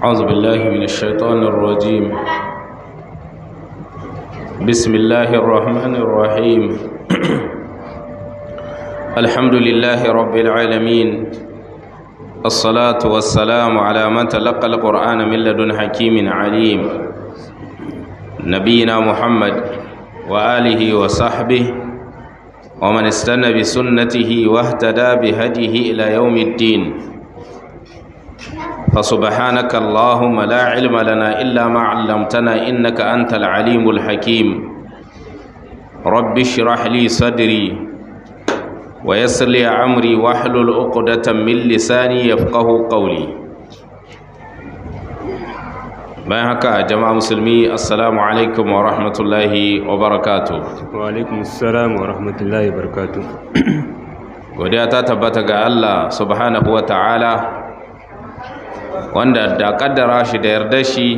أعوذ بالله من الشيطان الرجيم. بسم الله الرحمن الرحيم. الحمد لله رب العالمين، الصلاة والسلام على من تلقى القرآن من لدن حكيم عليم، نبينا محمد وآله وصحبه ومن استنى بسنته واهتدى بهديه إلى يوم الدين. فسبحانك اللهم لا علم لنا إلا ما علمتنا إنك أنت العليم الحكيم. رب اشرح لي صدري ويسر لي أمري واحلل عقدة من لساني يفقه قولي. bayan haka jama'a musulmi, assalamu alaikum wa rahmatullahi wa barakatuh. Wa alaikum assalam wa rahmatullahi wa barakatuh. Godiya ta tabbata ga Allah subhanahu wa ta'ala, wanda da kaddara shi da yarda shi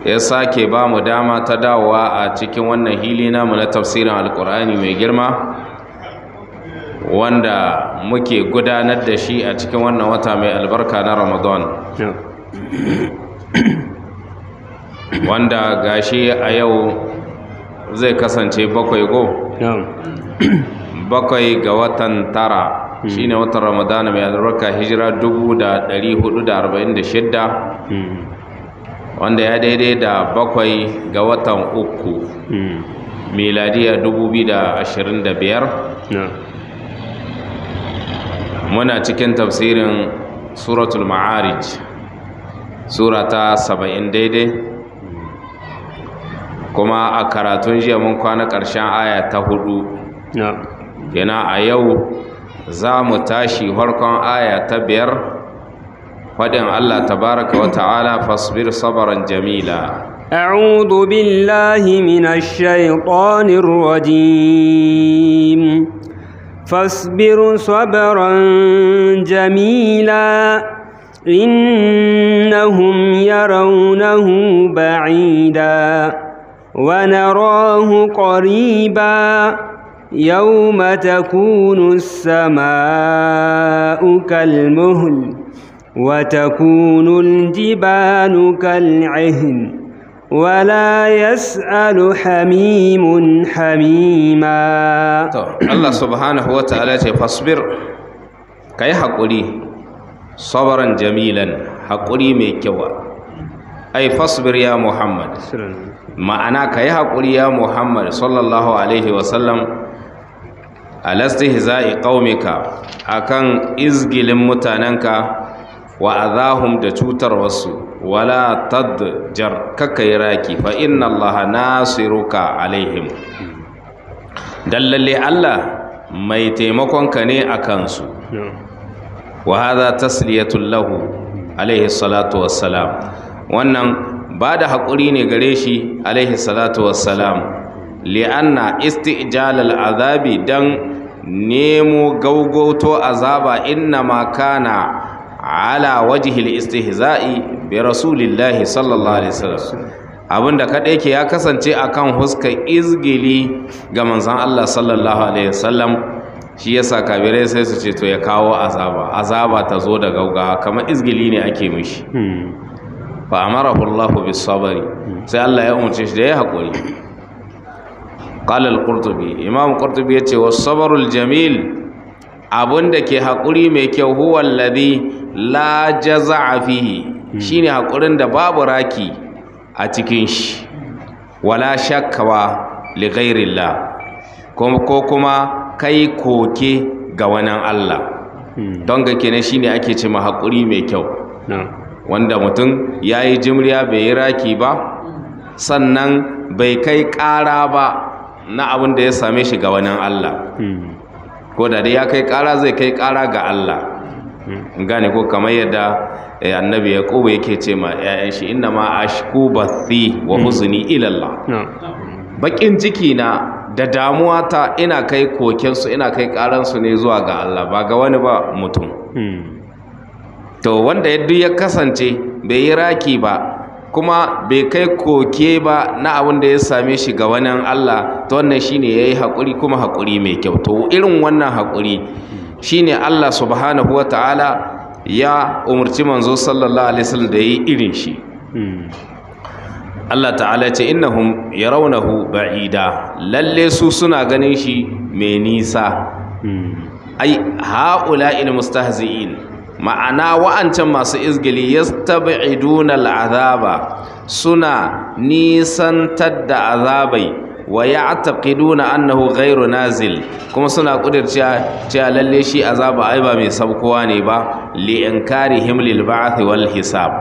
ya sake ba mu dama ta dawowa a cikin wannan hili namu na tafsirin alkur'ani mai girma, wanda muke gudanar da shi a cikin wannan wata mai albarka na Ramadan. Wanda gashi a yau zai kasance bakwai ga watan tara, shine watan Ramadana mai albarka, hijira 1446, wanda ya daidai da bakwai ga watan uku, miladiya 2025. Muna cikin tafsirin suratul ma'arij, sura ta 70 daidai, kuma a karatun jiya mun kwana ƙarshen aya ta 4. Yana a yau za mu tashi farkon aya ta 5, faɗin Allah tabaraka wa ta'ala, fasbir sabaran jamila. أعوذ بالله من الشيطان الرجيم. فاصبر صبرا جميلا إنهم يرونه بعيدا ونراه قريبا يوم تكون السماء كالمهل وتكون الجبال كالعهن ولا يسأل حميم حميما. الله سبحانه وتعالى فاصبر كي حقولي صبرا جميلا، حقولي ميكوا، أي فاصبر يا محمد، ma'ana ka yi haƙuri ya Muhammad sallallahu alaihi wasallam, alastihza'i qaumika, akan izgilin mutanenka, wa adahum da cutar wasu, wala tadjar, kakkai raki, fa inna allaha nasiruka alaihim, dallalle Allah mai taimakonka ne a kansu. Wa hadha tasliyatul lahu alaihi salatu wassalam, wannan ba da haƙuri ne gare shi alaihi salatu wassalam, li'anna isti'jalal azabi, dan nemo gaugauto azaba, inna ma kana ala wajhil istihza'i bi rasulillahi sallallahu alaihi wasallam, abinda kadai ke ya kasance akan huskar izgili ga manzon Allah sallallahu alaihi wasallam. Shi yasa kabirai sai su ce to ya kawo azaba ta zo da gaugawa, kamar izgili ne ake mishi. Fa amarahu Allah bis sabri, sai Allah ya umarce shi da ya haƙuri. Qala al-Qurtubi, Imam Qurtubi yace was sabrul jamil, abunda ke haƙuri mai kyau, huwa alladhi la jaza'a fihi, shine haƙurin da babu raki a cikin shi, wala shakwa li ghairillah, ko kuma kai koke ga wani Allah. Don ga kenan shine ake ce ma haƙuri mai kyau, wanda mutum ya yi jimriya bai yi raki ba, sannan bai kai ƙara ba na abin da ya same shi ga wani Allah. Ko da dai ya kai ƙara, zai kai ƙara ga Allah. Gane ko, kamar yadda annabi Yaqubu yake ce ma 'ya'yan shi, inna ma ashku bathi wa huzni ila Allah, bakin ciki na da damuwa ta ina kai kokensu, ina kai ƙaransu ne zuwa ga Allah, ba ga wani ba mutum. To wanda yadda ya kasance bai yi raki ba, kuma bai kai koke ba na abin da ya same shi ga wani Allah, to wannan shine yayi haƙuri, kuma haƙuri mai kyau. To irin wannan haƙuri shine Allah subhanahu wataala ya umarci manzo sallallahu alaihi wasallam da yi irin shi. Allah ta'ala ce innahum yarawnahu ba'ida, lalle su suna ganin shi mai nisa. Ai ha'ula'il mustahzi'in, ma'ana wa'ancan masu izgili yastab'iduna al'azaba, suna nisantar da azabai, wa ya'taqiduna annahu ghairu nazil, kuma suna kudircewa cewa lalle shi azaba ai ba mai sabkowa ne ba, li inkarihim lil ba'th wal hisab,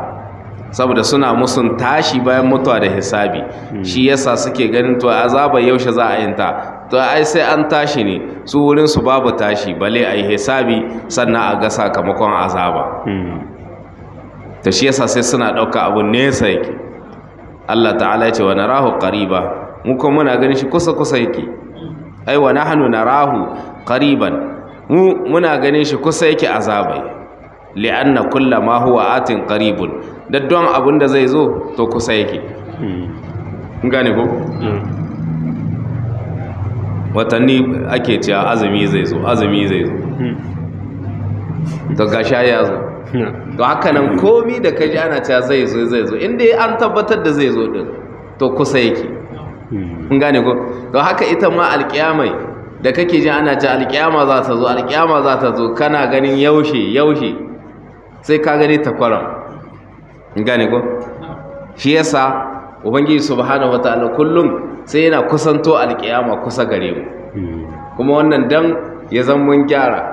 saboda suna musun tashi bayan mutuwa da hisabi. Shi yasa suke ganin to azaba yaushe za a yinta, to ai sai an tashi ne, su wurin su babu tashi bale ai hisabi sannan a ga sakamakon azaba. To shi yasa sai suna ɗauka abun nesa yake. Allah ta'ala ya ce wa narahu qariba, mu kuma muna ganin shi kusa kusa yake. Ai wa nahnu narahu qariban, mu muna ganin shi kusa yake azabai. Li'anna kulla ma huwa atin qaribun, da don abin da zai zo to kusa yake. Gane ko? Watanni ake cewa azumi zai zo, azumi zai zo, to gasha ya zo. To haka nan komi da kaji ana cewa zai zo zai zo, inda an tabbatar da zai zo din to kusa yake. Gane ko? To haka ita ma alƙiyamai da kake ji ana cewa alƙiyama za ta zo, alƙiyama za ta zo, kana ganin yaushe sai ka gani takwaran. Gane ko? Shi yasa ubangiji subhanahu wataala kullum sai yana kusanto alƙiyama kusa gare mu, kuma wannan dan ya zan mun gyara.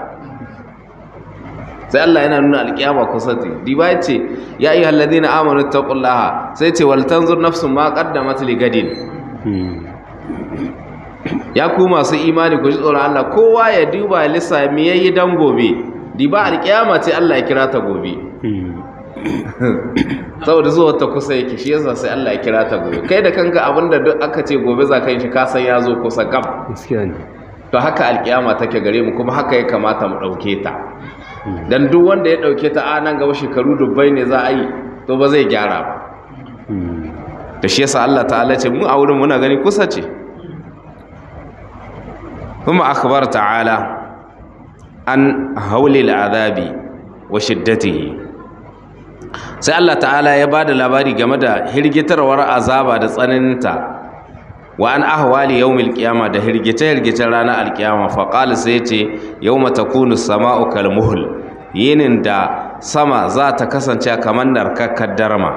Sai Allah yana nuna alƙiyama kusa ce. Diba ce ya ayyuhal ladina amanu taqullaha, sai ce wal tanzur nafsun ma qaddamat li gadin. Ya ku masu imani ku ji tsoron Allah, kowa ya duba ya lissa me yayi dan gobe. Diba alƙiyama ce Allah ya kira ta gobe. Saboda zuwa ta kusa yake, shi yasa sai Allah ya kira ta gobe. Kai da kanka abinda duk aka ce gobe za ka yi shi, ka san ya zo kusa gam. To haka alƙiyama take gare mu, kuma haka ya kamata mu ɗauke ta. Dan duk wanda ya ɗauke ta a nan gaba shekaru dubbai ne za a yi, to ba zai gyara ba. Da shi yasa Allah ta'ala ce mu a wurin muna gani kusa ce. Kuma akhbar ta'ala an haulil azabi wa shiddatihi, sai Allah ta'ala ya bada labari game da hirgitarwar azaba da tsananinta, wa an ahwali yawmil qiyama, da hirgice ranar alqiyama. Fa qala, sai ce yawma takunu sama'u kal muhl, yinin da sama za ta kasance kamar narkakkar darma.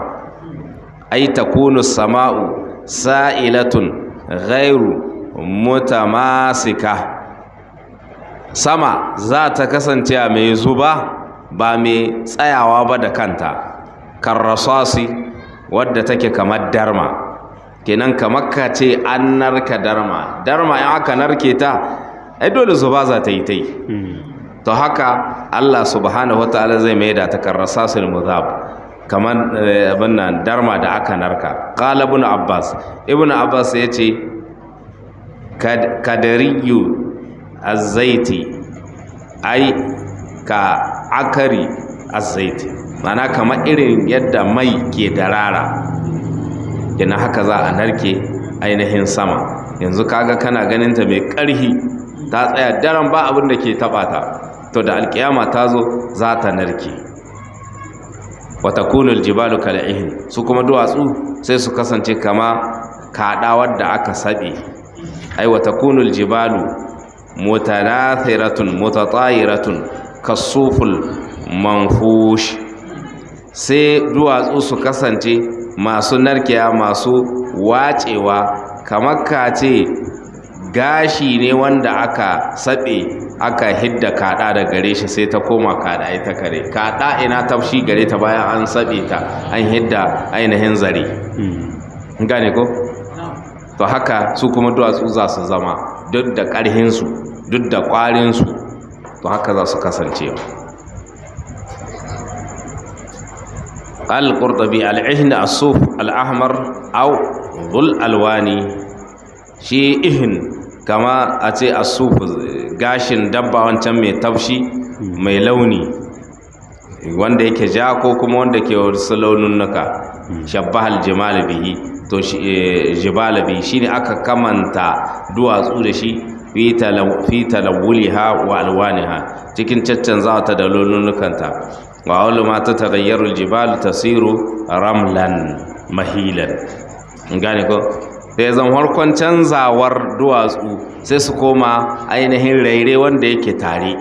Ai takunu sama'u sa'ilatun ghairu mutamasika, sama za ta kasance mai zuba ba mai tsayawa ba da kanta. Karrasasi, wadda take kamar darma, kenan kamar ka ce an narka darma in aka narke ta ai dole zuba za ta yi ta yi. To haka Allah subhanahu wataala zai mai da ta karrasasul muzab, kamar abin nan darma da aka narka. Qala ibn Abbas ya ce kadariyu azzaiti, ai ka akari azzaiti, mana kamar irin yadda mai ke darara, yana haka za a narke ainihin sama. Yanzu kaga kana ganin ta mai ƙarhi, ta tsaya daren ba abin da ke taɓa ta, to da alƙiyama ta zo za ta narke. wa takunul jibalu kal'ihin, su kuma duwatsu sai su kasance kama kaɗa wadda aka saɓe. Ai wa takunul jibalu mutanathiratun mutatayiratun kasuful manfush, sai duwatsu su kasance masu narkewa, masu wacewa, kamar kace gashi ne wanda aka saɓe aka hidda kaɗa da gare shi, sai ta koma kaɗa ita kare. Kaɗa ina tafshi gare ta bayan an saɓe ta, an hidda ainihin zare. Gane ko? To haka su kuma duwatsu za su zama, duk da ƙarhinsu, duk da ƙwarinsu, to haka za su kasance. Al-Qurtubi al-ihn as-suf al-ahmar aw dhul alwani, shi ihn kama a ce as-suf gashin dabba wancan mai tafshi mai launi wanda yake ja ko kuma wanda ke wasu laununuka. Shabbahal jimal bihi, to jibala bihi shine aka kamanta duwatsu da shi fi talawuliha wa alwaniha, cikin caccanzawa ta da laununukanta. wa awwalu ma tatagayyaru al-jibalu tasiru ramlan mahilan gane ko sai zan harkon canzawar duwatsu sai su koma ainihin raire wanda yake tare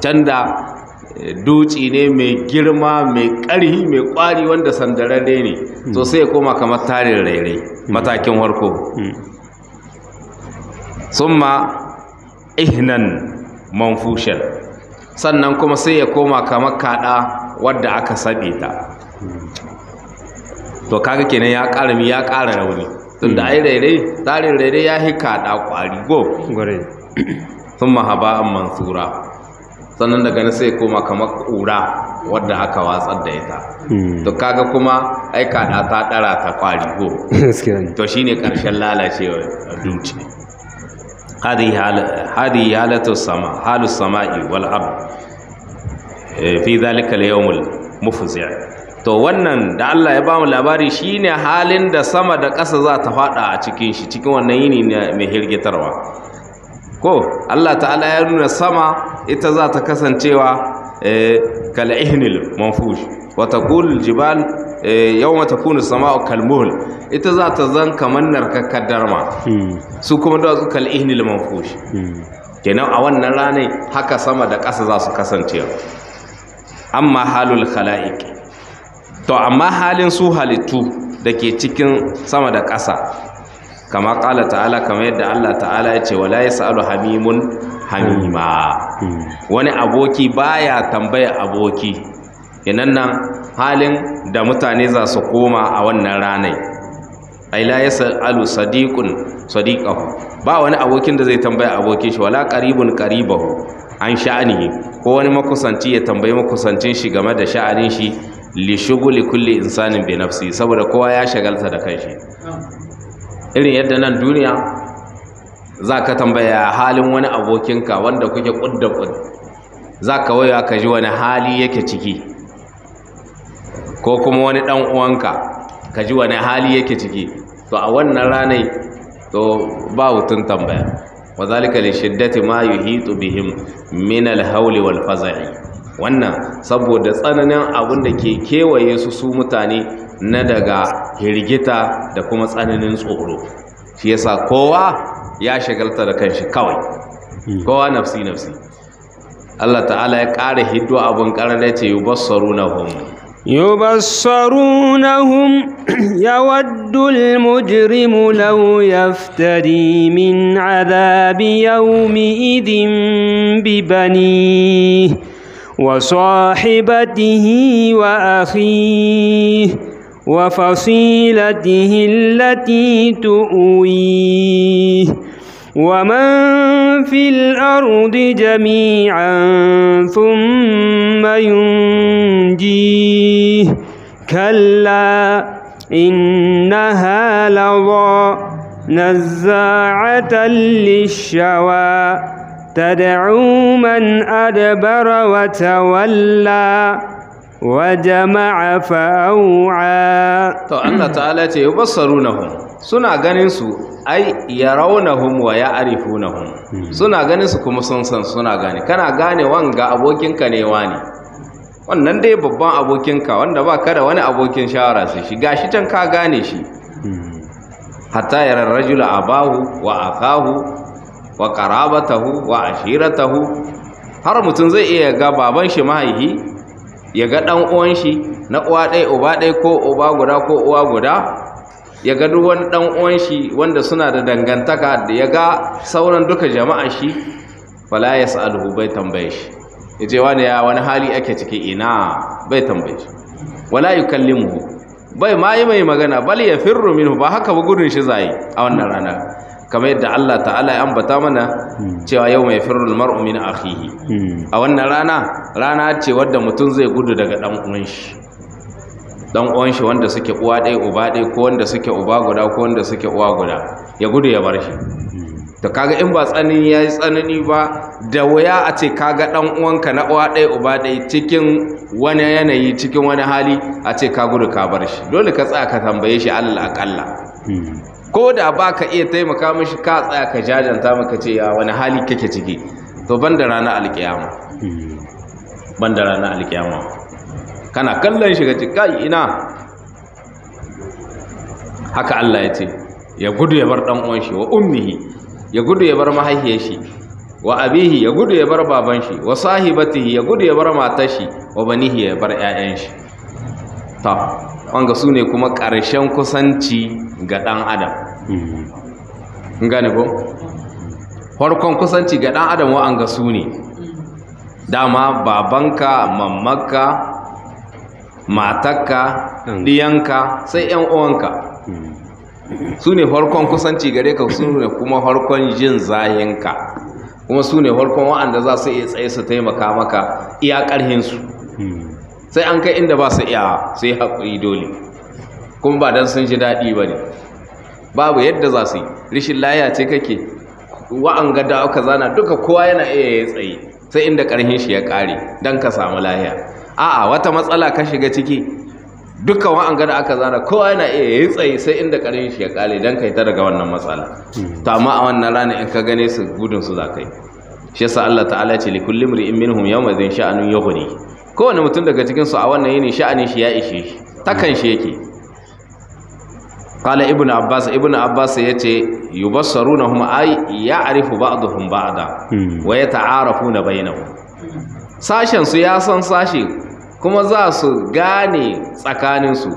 canda duci ne mai girma mai ƙarhi mai ƙwari wanda sandararre ne to sai ya koma kamar tarin raire matakin harko summa ihnan manfushan sannan kuma sai ya koma kamar kada wadda aka sabe ta to kaga kenan ya karami ya kara rauni tunda ai raire tarin raire ya hi kada kwari go gore thumma haba'an mansura sannan daga nan sai koma kamar kura wadda aka watsar da ita to kaga kuma ai kada ta dara ta kwari go to shine karshen lalacewa duci هذه حالة السماء حال السماء والأرض في ذلك اليوم المفزع to wannan da Allah ya bamu labari shine halin da sama da ƙasa za ta fada a cikin shi cikin wannan yini mai hirgitarwa ko Allah ta'ala ya nuna sama ita za ta kasancewa kal ihnil manfush wa taqul jibal yawma takunu sama'u kalmuhl ita za ta zan kamar narkakkar darma su kuma da su kal ihnil manfush kenan a wannan ranar haka sama da ƙasa za su kasance amma halul khala'iq to amma halin su halittu da ke cikin sama da ƙasa kama ƙala ta'ala kama yadda Allah ta'ala ya ce wala yas'alu hamimun hamima wani aboki baya tambaya aboki kenan nan halin da mutane za su koma a wannan ranar ai la yas'alu sadiqun sadiqahu ba wani abokin da zai tambaya abokin shi wala qaribun qaribahu an sha'ani ko wani makusanci ya tambayi makusancin shi game da sha'anin shi li shughuli kulli insanin bi nafsi saboda kowa ya shagalta da kanshi irin yadda nan duniya zaka tambaya halin wani abokinka wanda kuke kudda kud zaka waya ka ji wani hali yake ciki ko kuma wani dan uwanka ka ji wani hali yake ciki to a wannan ranai to ba hutun tambaya wazalika li shiddati ma yuhitu bihim min al-hawli wal faza'i wannan saboda tsananin abin da ke kewaye su mutane na daga hirgita da kuma tsananin tsoro shi yasa kowa ya shagalta da kanshi kawai kowa nafsi nafsi Allah ta'ala ya ƙara hiddo abin ƙarar da ce yubassarunahum يود المجرم لو يفتدي من عذاب يومئذ ببنيه وصاحبته وأخيه وفصيلته التي تؤويه ومن في الأرض جميعا ثم ينجيه كلا إنها لظى نزاعة للشوى تدعو من أدبر وتولى وجمع فأوعى to Allah ta'ala ce yubassarunahum suna ganin su ai yarawnahum wa ya'rifunahum suna ganin su kuma sun san suna gane kana gane wanga abokinka ne wani wannan dai babban abokinka wanda ba ka da wani abokin shawara sai shi gashi can ka gane shi hatta yarar rajulu abahu wa akahu wa qarabatahu wa ashiratahu har mutum zai iya ga baban shi mahaihi ya ga dan uwan shi na uwa ɗaya uba ɗaya ko uba guda ko uwa guda ya ga duk wani dan uwan shi wanda suna da dangantaka da ya ga sauran duka jama'a shi fala yas'aluhu bai tambaye shi yace wani ya wani hali ake ciki ina bai tambaye shi wala yukallimuhu bai ma yi mai magana bal yafirru minhu ba haka ba gudun shi zai a wannan rana kamar yadda Allah ta'ala ya ambata mana cewa yau mai firrul mar'u min akhihi a wannan rana ce wadda mutum zai gudu daga dan uwan shi wanda suke uwa ɗaya uba ɗaya ko wanda suke uba guda ko wanda suke uwa guda ya gudu ya bar shi to kaga in ba tsanani yayi tsanani ba da waya a ce kaga dan uwanka na uwa ɗaya uba ɗaya cikin wani yanayi cikin wani hali a ce ka gudu ka bar shi dole ka tsaya ka tambaye shi alal aqalla ko da ba ka iya taimaka mishi ka tsaya ka jajanta maka ce ya wani hali kake ciki to ban da ranar alkiyama banda ranar alkiyama kana kallon shi gaci kai ina haka Allah ya ce ya gudu ya bar dan uwan shi wa ummihi ya gudu ya bar mahaifiyar shi wa abihi ya gudu ya bar baban shi wa sahibatihi ya gudu ya bar matar shi wa banihi ya bar ƴaƴan shi ta wanga sune kuma ƙarshen kusanci ga dan adam gane ko farkon kusanci ga dan adam wa'anga sune dama babanka mammakka matakka diyanka sai ƴan uwanka su ne farkon kusanci gare ka, su ne kuma farkon jin zahinka, kuma su ne farkon wa'anda za su iya tsaye su taimaka maka iya ƙarhinsu sai an kai inda ba su iya sai haƙuri dole kuma ba don sun ji daɗi ba ne, babu yadda za su yi rishin laya ce kake wa'anga da aka zana duka kowa yana iya ya tsaye sai inda ƙarhin shi ya ƙare don ka samu lahiya. A'a wata matsala ka shiga ciki dukkan wa'anga da aka zana kowa yana iya yi tsaye sai inda ƙarfin shi ya ƙale don kai ta daga wannan matsala. To amma a wannan rana in ka gane su gudun su za ka yi. Shi yasa Allah ta'ala ce li kulli imri'in minhum yawma idhin sha'anun yughni. Kowane mutum daga cikin su a wannan yini sha'anin shi ya ishe shi, takan shi yake. Qala ibnu Abbas yace yubassarunahum ay ya'rifu ba'dhum ba'da wa yata'arafuna bainahum. Sashen su ya san sashe kuma za su gane tsakaninsu,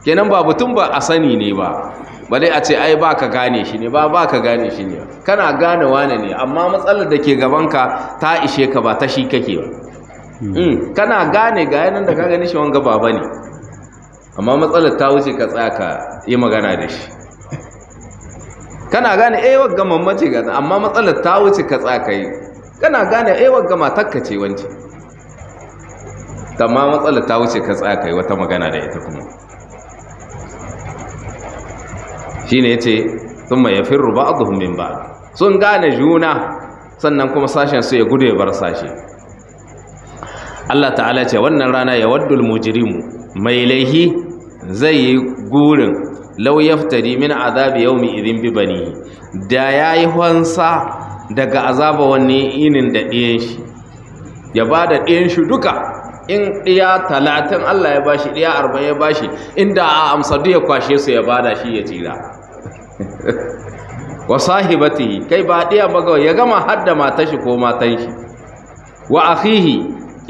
kenan ba mutum ba a sani ne ba dai a ce ai ba ka gane shi ne ba ka gane shi ne, kana gane wane ne amma matsalar da ke gabanka ta ishe ka ba ta shi kake ba. Kana gane ga yanan da ka gani shi wanga baba ne amma matsalar ta wuce ka tsaya ka yi magana da shi. Kana gane wagga mamace ga amma matsalar ta wuce ka tsaya ka yi, kana gane wagga matakka ce wance amma matsalar ta wuce ka tsaya kai wata magana da ita kuma shine yace thumma yafirru ba'dhum min ba'd, sun gane juna sannan kuma sashen su ya gudu ya bar sashe. Allah ta'ala ce wannan rana ya waddul mujrimu mai laihi zai yi gurin law yaftadi min azabi yawmi idhin bi banihi, da yayi hansa daga azaba wani inin da ɗiyan shi ya bada ɗiyan shi duka. In ɗiya 30 Allah ya bashi, ɗiya 40 ya bashi, inda a amsa duk ya kwashe su ya bada shi ya tsira. Wa sahibatihi, kai ba ɗiya ba ya gama hadda matar shi ko matan shi. Wa akhihi,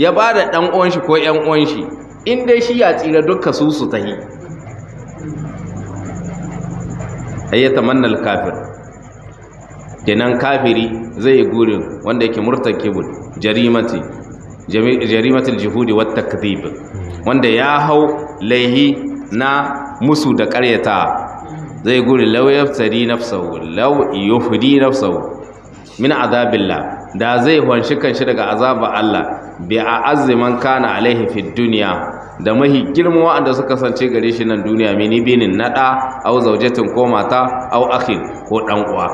ya bada ɗan uwan shi ko ƴan uwan shi, in dai shi ya tsira dukka su tahi. Ayyata mannal kafir, kenan kafiri zai yi gurin wanda yake murtakibul jarimatul juhudi wat takdhib, wanda ya hau laihi na musu da ƙaryata, zai guri law yaftadi nafsahu law yufdi nafsahu min azabillah, da zai wanshi kanshi daga azaba Allah bi a'azzi man kana alaihi fid dunya, da mahi girma wanda suka kasance gare shi nan duniya, mini binin nada au zaujatin ko mata au akhin ko dan uwa,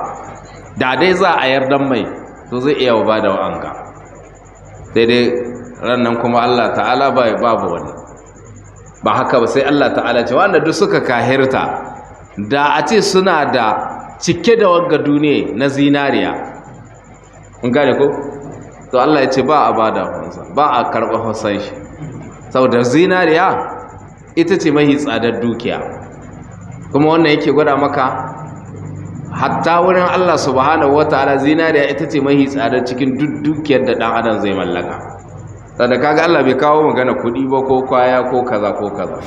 da dai za a yardan mai to zai iya ba da wa'anga. Sai dai rannan kuma Allah ta'ala babu wani ba haka ba, sai Allah ta'ala ce wanda duk suka kahirta da a ce suna da cike da wagga duniya na zinariya, in gane ko to Allah ya ce ba a bada hansa, ba a karɓa hansan shi, saboda zinariya ita ce mahi tsadar dukiya. Kuma wannan yake gwada maka hatta wurin Allah subhanahu wataala zinariya ita ce mahi tsadar cikin duk dukiyar da dan adam zai mallaka. Da kaga Allah bai kawo magana kuɗi ba ko kwaya ko kaza ko kaza.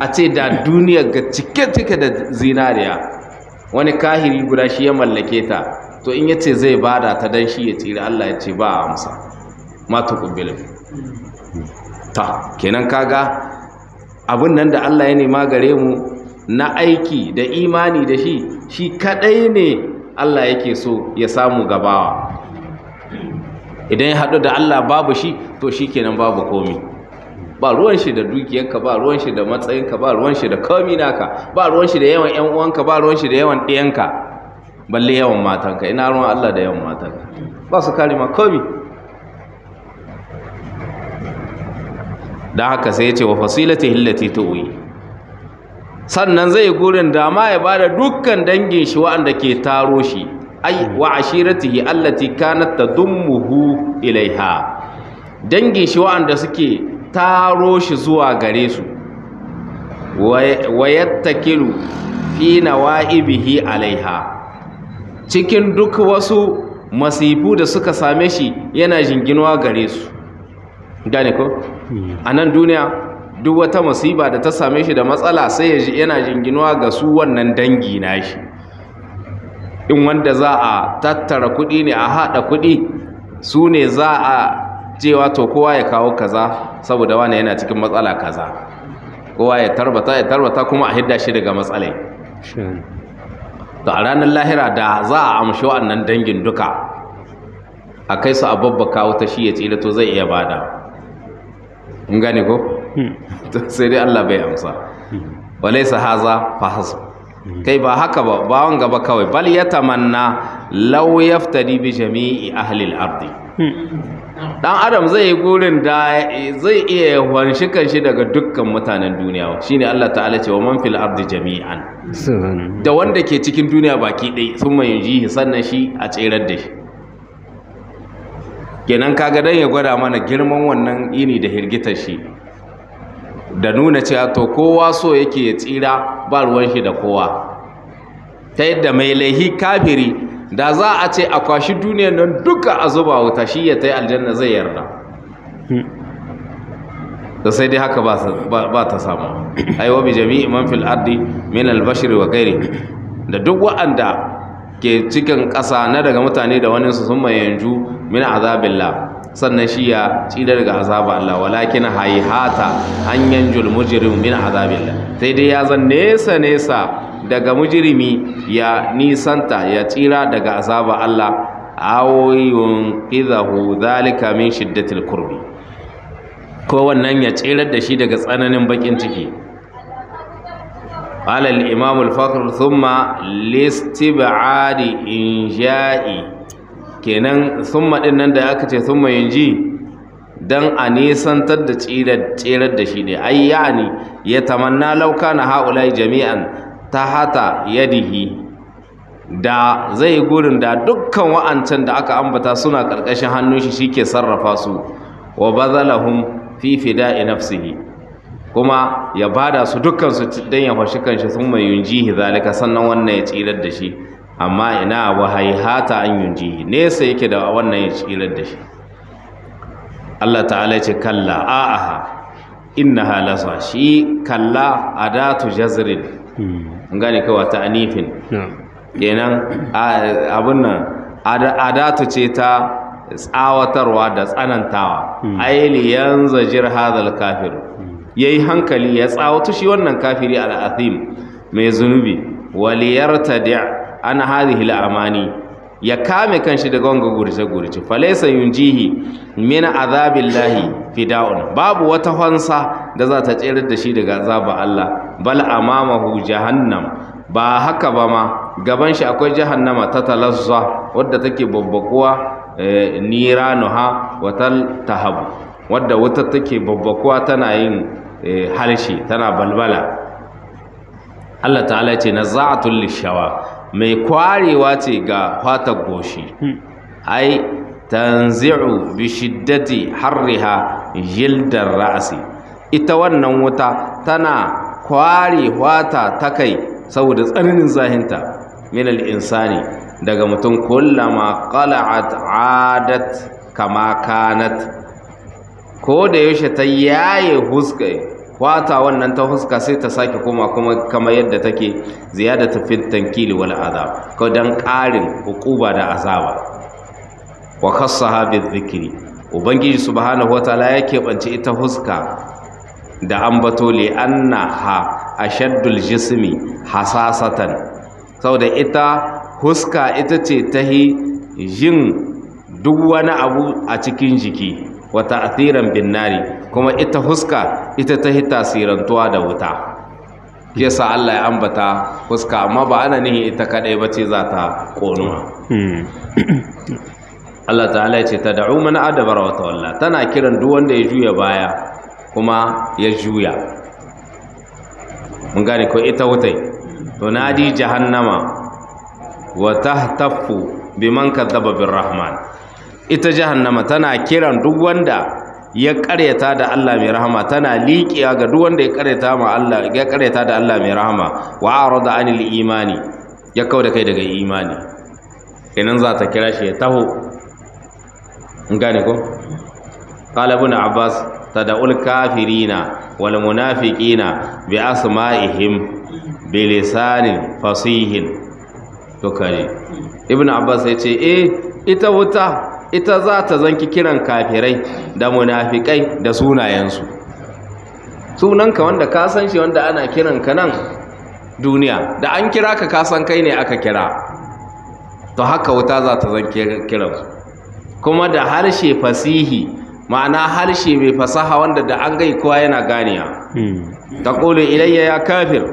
A ce da duniyar ga cike da zinariya, wani kahiri guda shi ya mallake ta, to in yace zai bada ta dan shi ya tsira, Allah ya ce ba a amsa ma tuqbil. Ta kenan kaga abun nan da Allah ya nema gare mu na aiki da imani da shi kadai ne Allah yake so ya samu gabawa. Idan ya haɗu da Allah babu shi, to shi kenan babu komi. Ba ruwan shi da dukiyarka, ba ruwan shi da matsayinka, ba ruwan shi da komi naka, ba ruwan shi da yawan ƴan uwanka, ba ruwan shi da yawan ɗiyanka, balle yawan matanka. Ina ruwan Allah da yawan matanka, ba su kare ma komi. Dan haka sai ya ce wa fasilatihi allati tuwi, sannan zai gurin dama ya bada dukkan dangin shi waɗanda ke taro shi, ai wa ashiratihi allati kanat tadummuhu ilaiha, dangin shi wa'anda suke taro shi zuwa gare su wa yattakilu fi nawa'ibihi alaiha, cikin duk wasu masifu da suka same shi yana jinginuwa gare su. Gane ko a nan duniya duk wata masiba da ta same shi da matsala sai yana jinginuwa ga su wannan dangi nashi. In wanda za a tattara kuɗi ne a haɗa kuɗi, su ne za a cewa to kowa ya kawo kaza saboda wani yana cikin matsala kaza, kowa ya tarbata kuma a hidda shi daga matsalai. To a ranar lahira da za a amshi wa'annan dangin duka a kai su a babbaka wuta shi ya tsira, to zai iya bada. In gane ko? Sai dai Allah bai amsa. Walaysa haza fa hasb. Kai ba haka ba, ba wanga ba kawai, bal yatamanna law yaftadi bi jami'i ahli al-ardi. Dan adam zai yi gurin da zai iya wanshi kanshi daga dukkan mutanen duniya. Shine Allah ta'ala ce wa man fil ardi jami'an. Da wanda ke cikin duniya baki ɗaya sun mai jihi, sannan shi a tserar da shi. Kenan kaga dan ya gwada mana girman wannan ini da hirgitar shi, da nuna cewa to kowa so yake ya tsira, ba ruwan shi da kowa. Ta yadda mai laihi kafiri da za a ce a kwashi duniyar nan duka a zuba wuta, shi ya ta yi aljanna zai yarda. Da sai dai haka ba ta samu. Aiwa bi jami'i man fil ardi min al-bashir wa ghairi, da duk wa'anda ke cikin ƙasa na daga mutane da wani su sun mai yanzu min azabillah, sannan shi ya tsira daga azaba Allah. Walakin hayhata an yanjul mujrim min azabillah, sai dai ya zan nesa daga mujrimi ya nisanta ya tsira daga azaba Allah. Awoyun qidahu dhalika min shiddatil kurbi, ko wannan ya tsirar da shi daga tsananin bakin ciki. قال الإمام الفخر ثم لاستبعاد إنجائي، kenan thumma din nan da aka ce thumma yunji dan a nisantar da tsirar da shi ne. Ai yani ya tamanna law kana haulai jami'an tahata yadihi, da zai gurin da dukkan wa'ancan da aka ambata suna karkashin hannun shi shike sarrafa su. Wa bazalahum fi fida'i nafsihi, kuma ya bada su dukkansu don ya fashi kanshi sun mai yunjihi zalika, sannan wannan ya tsirar da shi. Amma ina wa haihata an yunjihi, nesa yake da wannan ya tsirar da shi. Allah ta'ala ce kalla a'aha innaha lasa, shi kalla adatu jazrin, gane kawai ta anifin kenan abun nan adatu ce ta tsawatarwa da tsanantawa. Aili yanzu jir hadal kafir, ya yi hankali ya tsawatu shi wannan kafiri al'athim mai zunubi. Waliyarta da an hadhihi al'amani, ya kame kanshi daga wanga gurce-gurce. Falaisa yunjihi min azabillahi fida'un, babu wata fansa da za ta tsirar da shi daga azaba Allah. Bal amamahu jahannam, ba haka ba ma, gaban shi akwai jahannama ta talazza, wadda take babbakuwa, niranuha watal tahabu, wadda wata take babbakuwa tana yin harshe, tana balbala. Allah ta'ala ce nazza'atul lishawa, mai kwarewa ce ga fatar goshi. Ai tanzi'u bi shiddati harriha jildar ra'si, ita wannan wuta tana kware fata ta kai saboda tsananin zahinta. Min al-insani, daga mutum, kullama qala'at adat kama kanat, ko da yaushe ta yaye huska fata wannan ta huska sai ta sake koma kuma kamar yadda take, ziyadatu fit tankili wal azab, ko dan ƙarin hukuba da azaba. Wa khassaha bizikri, ubangiji subhanahu wataala ya keɓance ita huska da ambato li annaha ashaddul jismi hasasatan, saboda ita huska ita ce ta jin duk wani abu a cikin jiki. Wa ta'thiran bin nari, kuma ita huska ita ta tasirantuwa da wuta. Yasa Allah ya ambata huska, amma ba ana nihi ita kadai bace za ta konuwa. Allah ta'ala ya ce tad'u man adbara wa tawalla, tana kiran duk wanda ya juya baya kuma ya juya. Mun gane ko ita wutai to nadi jahannama wa tahtaffu biman kadzaba birrahman, ita jahannama tana kiran duk wanda ya karyata da Allah mai rahama tana liƙiya ga duk wanda ya karyata da Allah mai rahama wa arada anil imani ya kauda kai daga imani kenan za ta kira shi ya taho in gane ko qala ibn abbas tad'ul kafirina wal munafiqina bi asma'ihim bi lisanin fasihin to kare ibn abbas ya ce ita wuta ita za ta zanki kiran kafirai da munafikai da sunayensu sunanka wanda ka san shi wanda ana kiranka nan duniya da an kira ka san kai ne aka kira to haka wuta za ta zanki kiransu kuma da harshe fasihi ma'ana harshe mai fasaha wanda da an gai kowa yana ganiya ta ƙulu ilayya ya kafir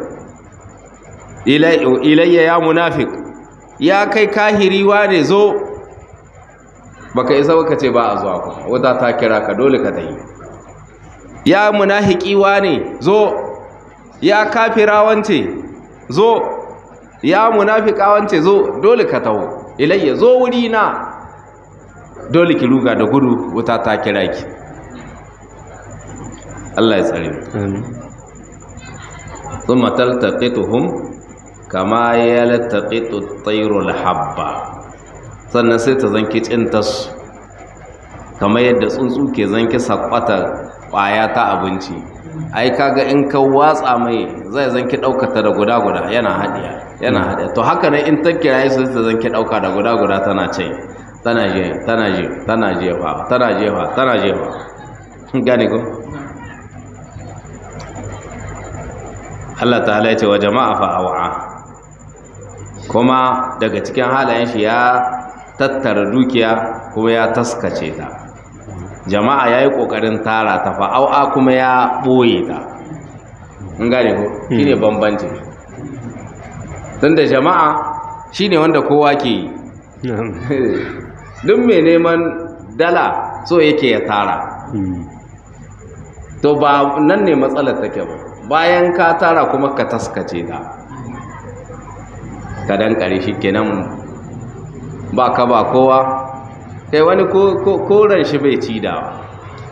ilayya ya munafik ya kai kahiri wane zo baka isa baka ce ba a zuwa kuma wata ta kira ka dole ka tayi ya munafiki wane zo ya kafira wance zo ya munafika wance zo dole ka taho ilayya zo wuri na dole ki ruga da gudu wuta ta kira ki Allah ya tsare mu thumma taltaqituhum kama yaltaqitu at-tayru al-habba sannan sai ta zanki cintas kamar yadda tsuntsu ke zanki sakwata kwaya ta abinci ai kaga in ka watsa mai zai zanki daukata da guda yana hadiya to haka ne in ta kira sai ta zanki dauka da guda tana ce tana jefa gane ko Allah ta'ala ya ce wa jama'a fa'awa kuma daga cikin halayen shi ya tattara dukiya kuma ya taskace ta jama'a yayi kokarin tara ta fa'awa kuma ya boye ta gane ko shine bambanci tunda jama'a shine wanda kowa ke yi duk mai neman dala so yake ya tara to ba nan ne matsalar take ba bayan ka tara kuma ka taskace ta ka dan kare shi kenan ba ka ba kowa kai wani koren shi bai ci da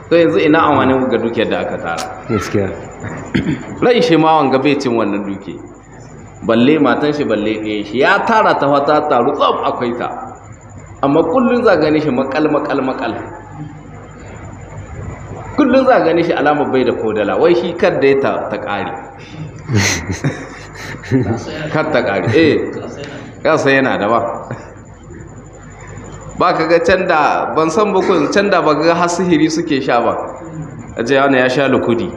to yanzu ina amfani ga dukiyar da aka tara gaskiya rai shi ma wanga bai cin wannan duke balle matan shi balle ɗaya shi ya tara ta wata taru tsab akwai ta amma kullun za gani shi makal kullun za gani shi alama bai da kodala wai shi kar da ya ta ƙari kar ta ƙari kasa yana da ba ka ga can da ban san bukun can da ba ga har sihiri suke sha ba a ce yana ya sha lukudi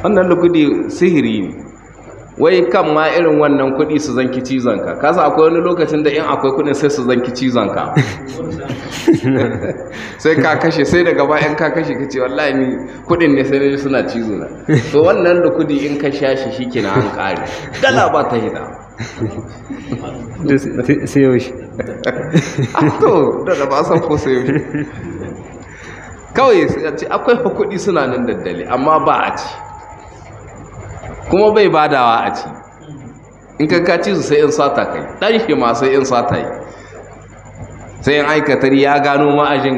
wannan lukudi sihiri ne wai kan ma irin wannan kuɗi su zanki cizonka kasa akwai wani lokacin da in akwai kuɗin sai su zanki cizonka sai ka kashe sai daga bayan ka kashe ka ce wallahi ni kuɗin ne sai na suna cizona to wannan da kuɗi in ka sha shi shikenan an ƙare dala ba ta hida sai yaushe to da ba san ko sai yaushe kawai akwai kuɗi suna nan daddale amma ba a ci kuma bai badawa a ci in ka kaci su sai in sata kai dan shi ma sai in sata yi sai in aikatar ya gano ma'ajin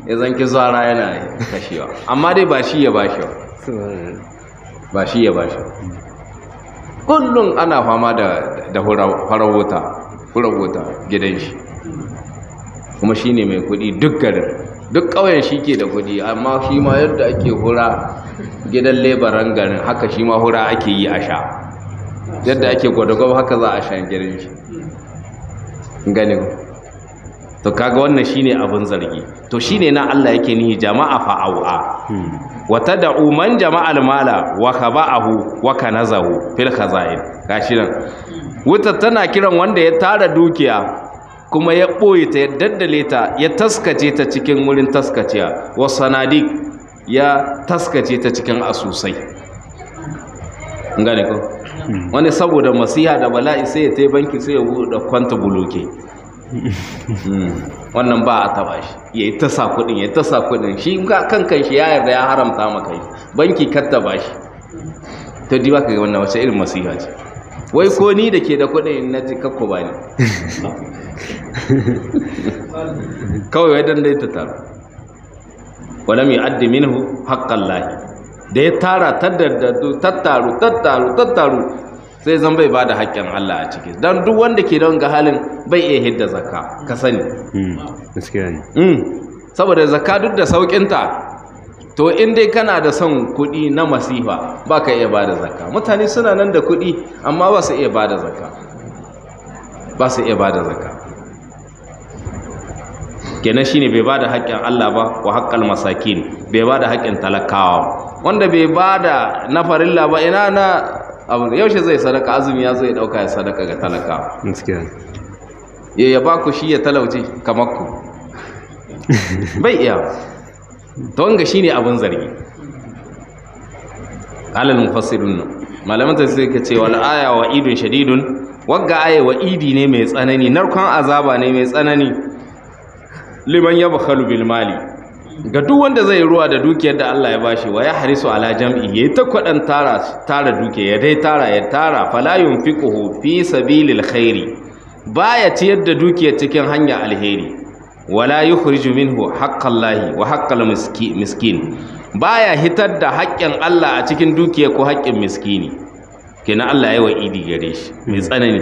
ya zanki zara yana kashewa amma dai ba shi ya bashi ba shi ya bashi kullum ana fama da hurabota gidan shi kuma shi ne mai kudi duk garin duk ƙauyen shi ke da kudi amma shi ma yadda ake hura gidan lebaran garin haka shi ma hura ake yi a sha yadda ake gwadagwab haka za a sha gidan shi ganin to kaga wannan shine abin zargi to shine na Allah yake nihi jama'a fa'awa wa tad'u man jama'al mala wa khaba'ahu wa kanazahu fil khaza'in gashi nan wuta tana kiran wanda ya tara dukiya kuma ya ɓoye ta ya daddale ta ya taskace ta cikin wurin taskaciya wa sanadik ya taskace ta cikin asusai gane ko wani saboda masiha da bala'i sai ya tai banki sai ya buɗe kwanta buloke wannan ba a taba shi ya yi ta sa kuɗin ya ta sa kuɗin shi kankan shi ya yarda ya haramta maka yi banki katta ba shi ta diba ka ga wannan wace irin masiha ce wai ko ni da ke da kuɗin na ji kakko ba ne kawai wai dan dai ta taru walam yu'addi minhu haqqallahi da ya tara tattaru sai zan bai bada haƙƙin Allah a ciki dan duk wanda ke don ga halin bai iya hidda zakka ka sani gaskiya ne saboda zakka duk da saukinta to in dai kana da son kuɗi na masifa ba ka iya bada zakka mutane suna nan da kuɗi amma ba su iya bada zakka kenan shine bai bada haƙƙin Allah ba wa haqqal masakin bai bada haƙƙin talakawa wanda bai bada na farilla ba ina na abu yaushe zai sadaka azumi ya zai dauka ya sadaka ga talakawa gaskiya ya ba ku shi ya talauci kamar ku bai iya to wanga shine abun zargi alal mufassirun malaman tafsir suka ce wal aya wa idun shadidun wagga aya wa idi ne mai tsanani narkon azaba ne mai tsanani liman yabkhalu bil mali ga duk wanda zai ruwa da dukiyar da Allah ya bashi wa ya harisu ala jam'i yayi ta kwadan tara dukiya ya dai tara fala yunfiquhu fi sabilil khairi baya ciyar da dukiyar cikin hanya alheri wala yukhriju minhu haqqallahi wa haqqal miskin baya hitar da haƙƙin Allah a cikin dukiya ko haƙƙin miskini kenan Allah ya wa idi gare shi mai tsanani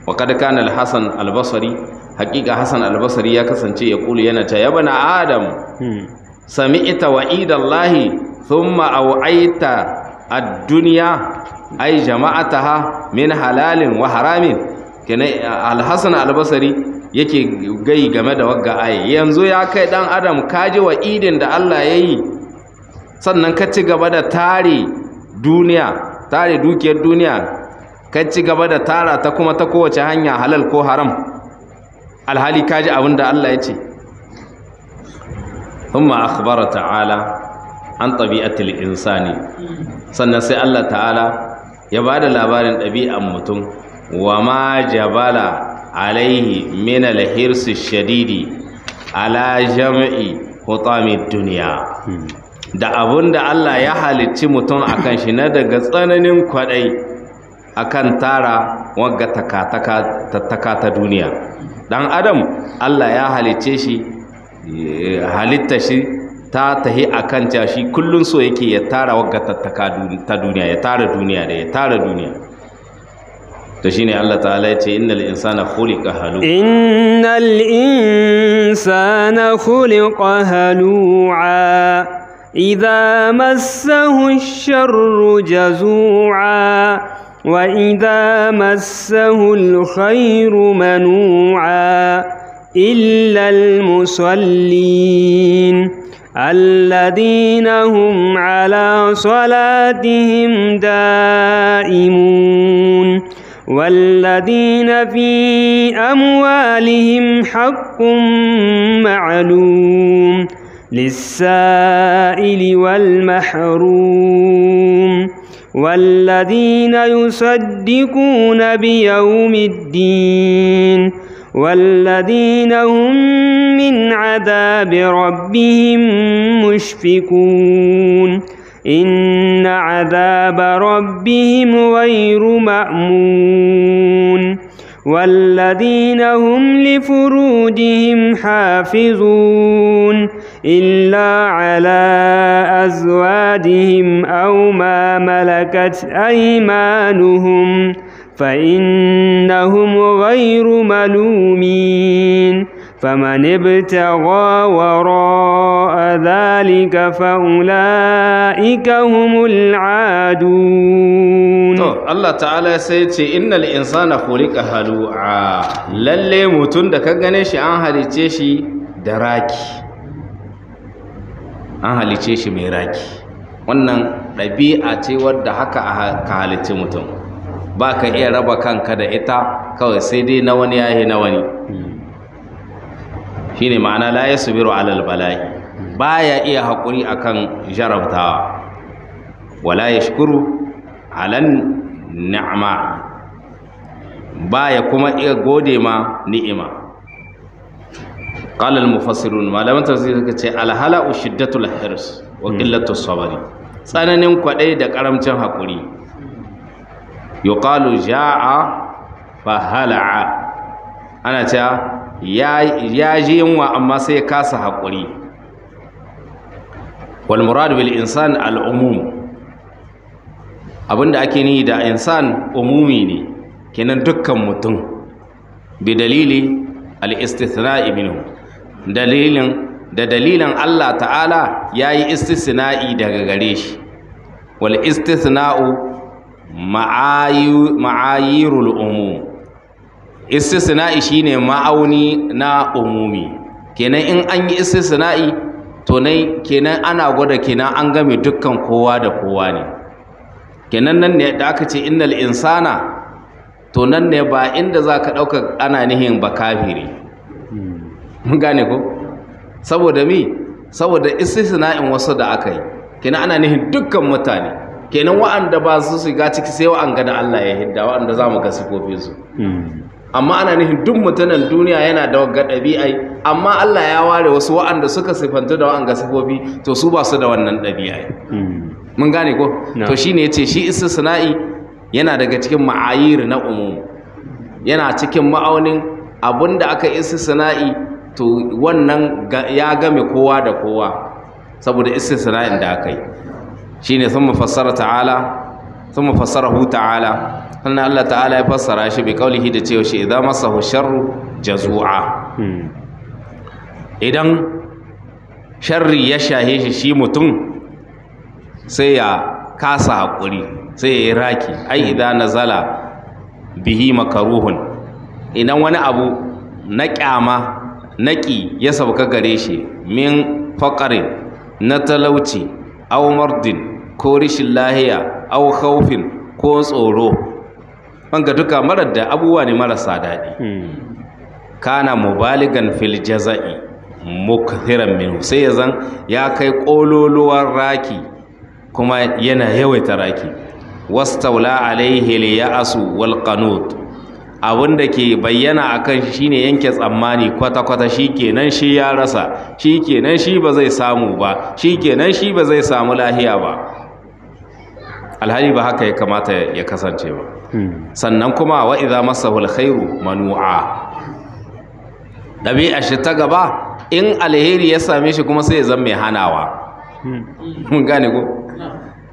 wa kad kana al-Hasan al-Basri haƙiƙa Hasan al-Basri ya kasance ya kulu yana ta yabana Adam sami'ta wa'idallahi thumma au'aita ad-dunya ay jama'ataha min halalin wa haramin kenan al-Hasan al-Basri yake gai game da wagga ayi yanzu ya kai dan Adam kaji wa'idin da Allah yayi sannan ka ci gaba da tare dukiyar duniya ka ci gaba da tara ta kuma ta kowace hanya halal ko haram alhali kaji abin da Allah ya ce thumma akhbara ta'ala an tabi'atil insani sannan sai Allah ta'ala ya bada labarin ɗabi'an mutum wa ma jabala alaihi min al-hirsi shadidi ala jam'i hutamid dunya da abun da Allah ya halicci mutum akan shi na daga tsananin kwadai akan tara wagga tattaka ta duniya dan adam Allah ya halicce shi halitta shi ta tahi akan ta shi kullun so yake ya tara wagga tattaka ta duniya ya tara duniya to shine Allah ta'ala ya ce innal insana khuliqa halu'a idza massahu ash-sharru jazu'a wa idza massahu al-khayru manu'a illa al-musallin alladhina hum ala salatihim da'imun والذين في أموالهم حق معلوم للسائل والمحروم والذين يصدقون بيوم الدين والذين هم من عذاب ربهم مشفقون إن عذاب ربهم غير مأمون والذين هم لفروجهم حافظون إلا على أزواجهم أو ما ملكت أيمانهم فإنهم غير ملومين فمن ابتغى وراء ذلك فأولئك هم العادون الله تعالى سيتي إن الإنسان خلق هلوعا للي متون da ka gane shi an halice shi da raki an halice shi mai raki wannan ɗabi'a ce wadda haka ka halice mutum ba ka iya raba kanka da ita kawai sai dai na wani yahi na wani shine ma'ana la yasbiru alal bala'i baya iya hakuri akan jarabtawa wala yashkuru alan ni'ma baya kuma iya gode ma ni'ima qala al mufassirun malaman tafsir suka ce al hala'u shiddatul hirs wa qillatu sabri tsananin kwadai da karamcin hakuri yuqalu ja'a fa hala'a ana cewa ya ji yunwa amma sai ya kasa haƙuri wal murad bil insan al umum, abinda ake ni da insan umumi ne, kenan dukkan mutum, bi dalili al istithna'i minhu, dalilin Allah ta'ala yayi istisna'i daga gare shi. wal istithna'u ma'ayirul umum, istisna'i shine ma'auni na umumi, kenan in an yi istisna'i to ne kenan ana gwada kenan an game dukkan kowa da kowa ne. kenan nan ne da aka ce innal insana, to nan ne ba inda za ka ɗauka ana nihin ba kafiri. mun gane ko? saboda saboda istisna'in wasu da aka yi, kenan ana nihin dukkan mutane, kenan wa'anda ba su shiga ciki sai wa'anga da Allah ya hidda, wa'anda za mu ga sifofinsu. amma ana nihin duk mutanen duniya yana da wagga ɗabi'ai, amma Allah ya ware wasu wa'anda suka sifantu da wa'anga sifofi, to su ba su da wannan ɗabi'ai. mun gane ko? to shine yace shi istisna'i yana daga cikin ma'ayir na umum, yana cikin ma'aunin abinda aka istisna'i, to wannan ya game kowa da kowa saboda istisna'in da aka yi. shine thumma fassarahu ta'ala, sannan Allah ta'ala ya fassara shi bi qaulihi da cewa shi idza masahu sharru jazua, idan sharri ya shahe shi mutum sai ya kasa haƙuri, sai ya yi raki. ai idan nazala bihi makaruhun, idan wani abu na ƙyama naƙi ya sauka gare shi, min faƙarin, na talauci, au mardin, ko rishin lahiya, au khawfin, ko tsoro, wanga duka marar da abubuwa ne marasa daɗi. kana mubaligan fil jaza'i mukthiran minhu, sai ya zan ya kai ƙololuwar raki kuma yana yawaita raki. wastaula alaihi liya'asu wal qanut, abinda ke bayyana akan shi shine yanke tsammani kwata-kwata, shikenan shi ya rasa, shikenan shi ba zai samu ba, shikenan shi ba zai samu lahiya ba. alhali ba haka ya kamata ya kasance ba. sannan kuma wa idza masahu alkhairu manu'a, dabi'a shi ta gaba, in alheri ya same shi kuma sai ya zama mai hanawa. mun gane ko?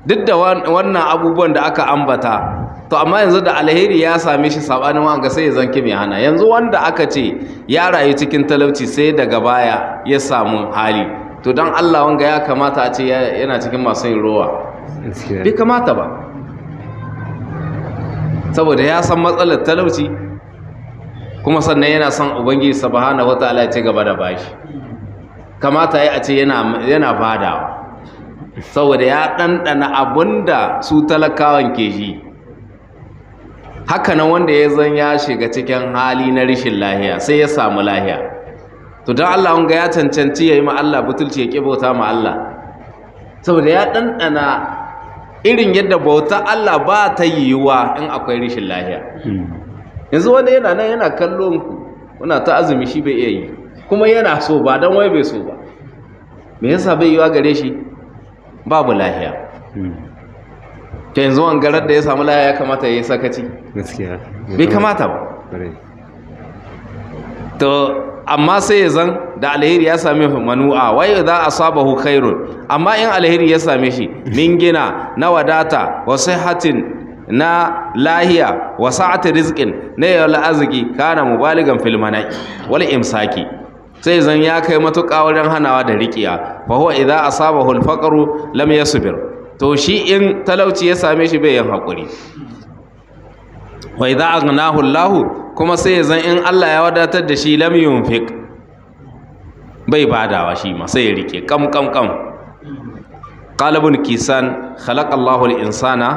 duk da wannan abubuwan da aka ambata, to amma yanzu da alheri ya same shi sabanin wanga sai ya zanki mai hana. yanzu wanda aka ce ya rayu cikin talauci sai daga baya ya samu hali, to don Allah wanga ya kamata a ce yana cikin masu yin rowa? bai kamata ba, saboda ya san matsalar talauci, kuma sannan yana son ubangiji subhanahu wataala ya ci gaba da bashi. kamata ya a ce yana badawa, saboda ya ɗanɗana abinda su talakawan ke shi. haka nan wanda ya zan ya shiga cikin hali na rishin lahiya sai ya samu lahiya, to don Allah wanga ya cancanci ya yi ma Allah butulci, ya ƙi bauta ma Allah, saboda ya ɗanɗana irin yadda bauta Allah ba ta yiwuwa in akwai rishin lahiya. yanzu wanda yana nan yana kallon ku kuna ta azumi, shi bai iya yi, kuma yana so ba don wai bai so ba. me yasa bai yiwa gare shi? babu lahiya. ta yanzu wangarar da ya samu lahiya ya kamata ya yi sakaci? bai kamata ba. to amma sai ya zan da alheri ya same manu'a, wai za a sabahu khairun, amma in alheri ya same shi min gina na wadata, wa sihhatin na lahiya, wa sa'ati rizqin na yawal arziki, kana mubaligan fil mana'i wal imsaki, sai zan ya kai matuƙa wurin hanawa da riƙiya. fa huwa idza asabahu al faqru lam yasbir, to shi in talauci ya same shi bai yin haƙuri. wa idza aghnahu Allah, kuma sai zan in Allah ya wadatar da shi lam yunfiq, bai badawa shi ma sai ya rike kam. qala ibn kisan khalaqa Allahu al insana,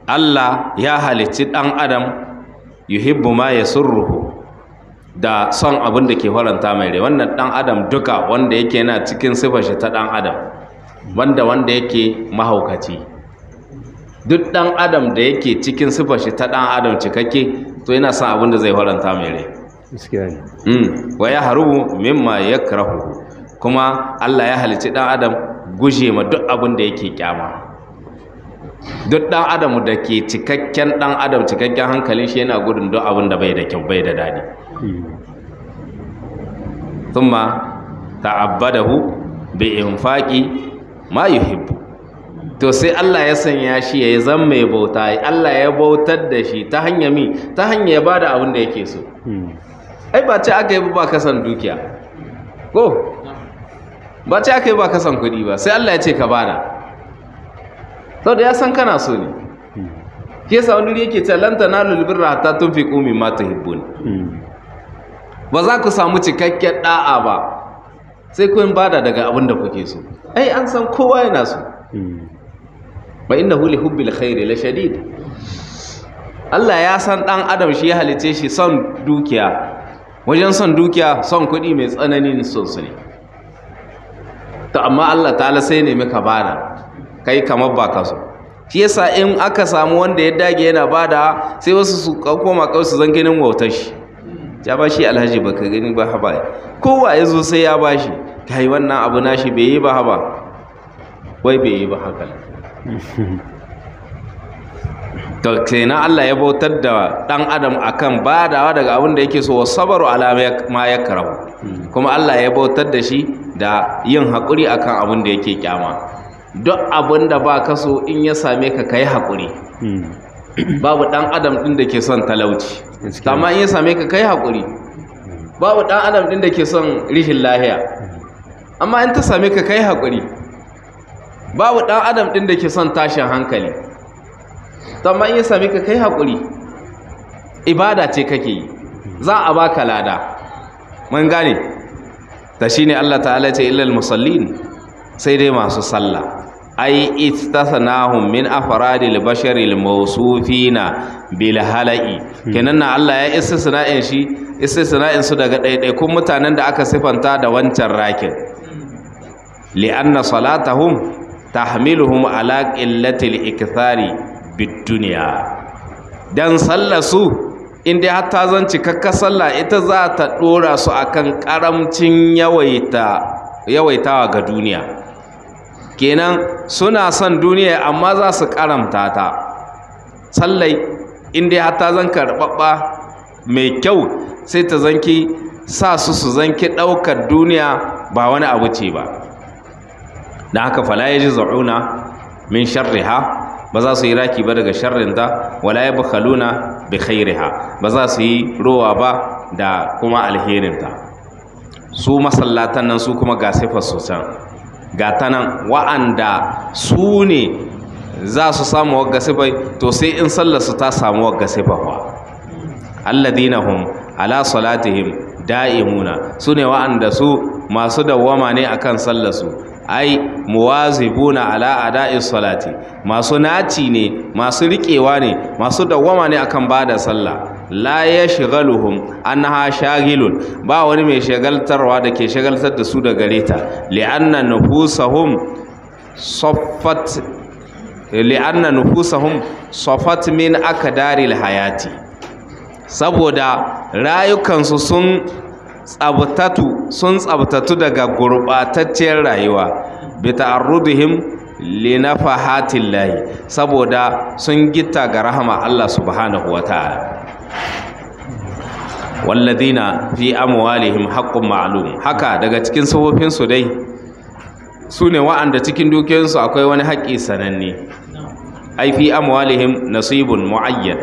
Allah ya halicci dan adam, yuhibbu ma yasurruhu, da son abin da ke faranta mai rai. wannan dan adam duka wanda yake yana cikin sifar shi ta dan adam, wanda yake mahaukaci, duk dan adam da yake cikin sifar shi ta dan adam cikakke, to yana son abin da zai faranta mai rai. wa ya harubu mimma yakrahu, kuma Allah ya halicci dan adam guje ma duk abin da yake kyama. duk dan adam da ke cikakken dan adam, cikakken hankalin shi yana gudun duk abin da bai da kyau, bai da dadi. thumma ta'abbadahu bi infaqi ma yuhibbu. To sai Allah ya sanya shi ya zama mai bauta, Allah ya bautar da shi ta hanyar ta hanyar ya bada abin da yake so. Ai ba ce aka yi ba ka san dukiya ko ba ce aka yi ba ka san kuɗi ba, sai Allah ya ce ka bada saboda ya san kana so ne. Shi yasa wani yake ce lan tanalul birra hatta tunfiqu mimma tuhibbun. Ba za ku samu cikakken da'a ba sai kun bada daga abin da kuke so. Ai an san kowa yana so. Ba innahu li hubbil khairi la shadid. Allah ya san dan adam shi ya halice shi son dukiya, wajen son dukiya son kuɗi mai tsananin son su ne. To amma Allah ta'ala sai ne maka bada kai kamar ba ka so. Shi yasa in aka samu wanda ya dage yana bada sai wasu su koma kawai su zan ganin wautar shi. Ya ba shi alhaji baka gani ba haba, kowa ya zo sai ya bashi. Kai wannan abu nashi bai yi ba haba, wai bai yi ba haka. To kenan Allah ya bautar da dan adam akan badawa daga abin da yake so, wasabaru ala ma yakrahu, kuma Allah ya bautar da shi da yin hakuri akan abin da yake kyama. Duk abin da ba ka so in ya same ka kai hakuri. Babu dan adam din da ke son talauci, amma in ya same ka kai hakuri. Babu dan adam din da ke son rishin lahiya, amma in ta same ka kai hakuri. Babu ɗan adam ɗin da ke son tashin hankali, amma in ya sami ka kai haƙuri. Ibada ce kake yi, za a baka lada. Mun gane ta shine Allah ta'ala ce illal musallin, sai dai masu sallah. Ai istathnahum min afradil basharil mawsufina bil hala'i. Kenan na Allah ya istisna'in su daga ɗaiɗaikun mutanen da aka sifanta da wancan rakin. Li'anna salatahum tahmiluhum ala qillatil ikthari bid-dunya. Dan sallasu inda hatta zan cikakka sallah ita za ta dora su akan karamcin yawaitawa ga duniya. Kenan suna son duniya amma za su karamta ta. Sallai inda hatta zan karbabba mai kyau sai ta zanki sa su zanki daukar duniya ba wani abu ce ba. Da haka fala yajza'una min sharriha, ba za su yi raki ba daga sharrinta, wala yabkhaluna bi khairiha, ba za su yi rowa ba da kuma alherinta. Su masallatan nan su kuma ga sifar su can ga tanan wa'anda su ne za su samu wagga sifai, to sai in sallar su ta samu wagga sifar wa alladhina hum ala salatihim da'imuna, su ne wa'anda su masu dawwama ne akan sallar su. Ai muwazibuna ala ada'i salati, masu naci ne, masu riƙewa ne, masu dawwama ne akan bada sallah. La yashghaluhum anha shagilun, ba wani mai shagaltarwa da ke shagaltar da su da gare ta. Li'anna nufusahum saffat min akdaril hayati, saboda rayukansu sun tsabtatu daga gurbatacciyar rayuwa, bi ta'arrudihim li nafahatillahi, saboda sun gitta ga rahama Allah subhanahu wataala. walladina fi amwalihim haqqun ma'lum, haka daga cikin sifofin su dai sune wa'anda cikin dukiyoyinsu akwai wani haƙƙi sananne. Ai fi amwalihim nasibun muayyan,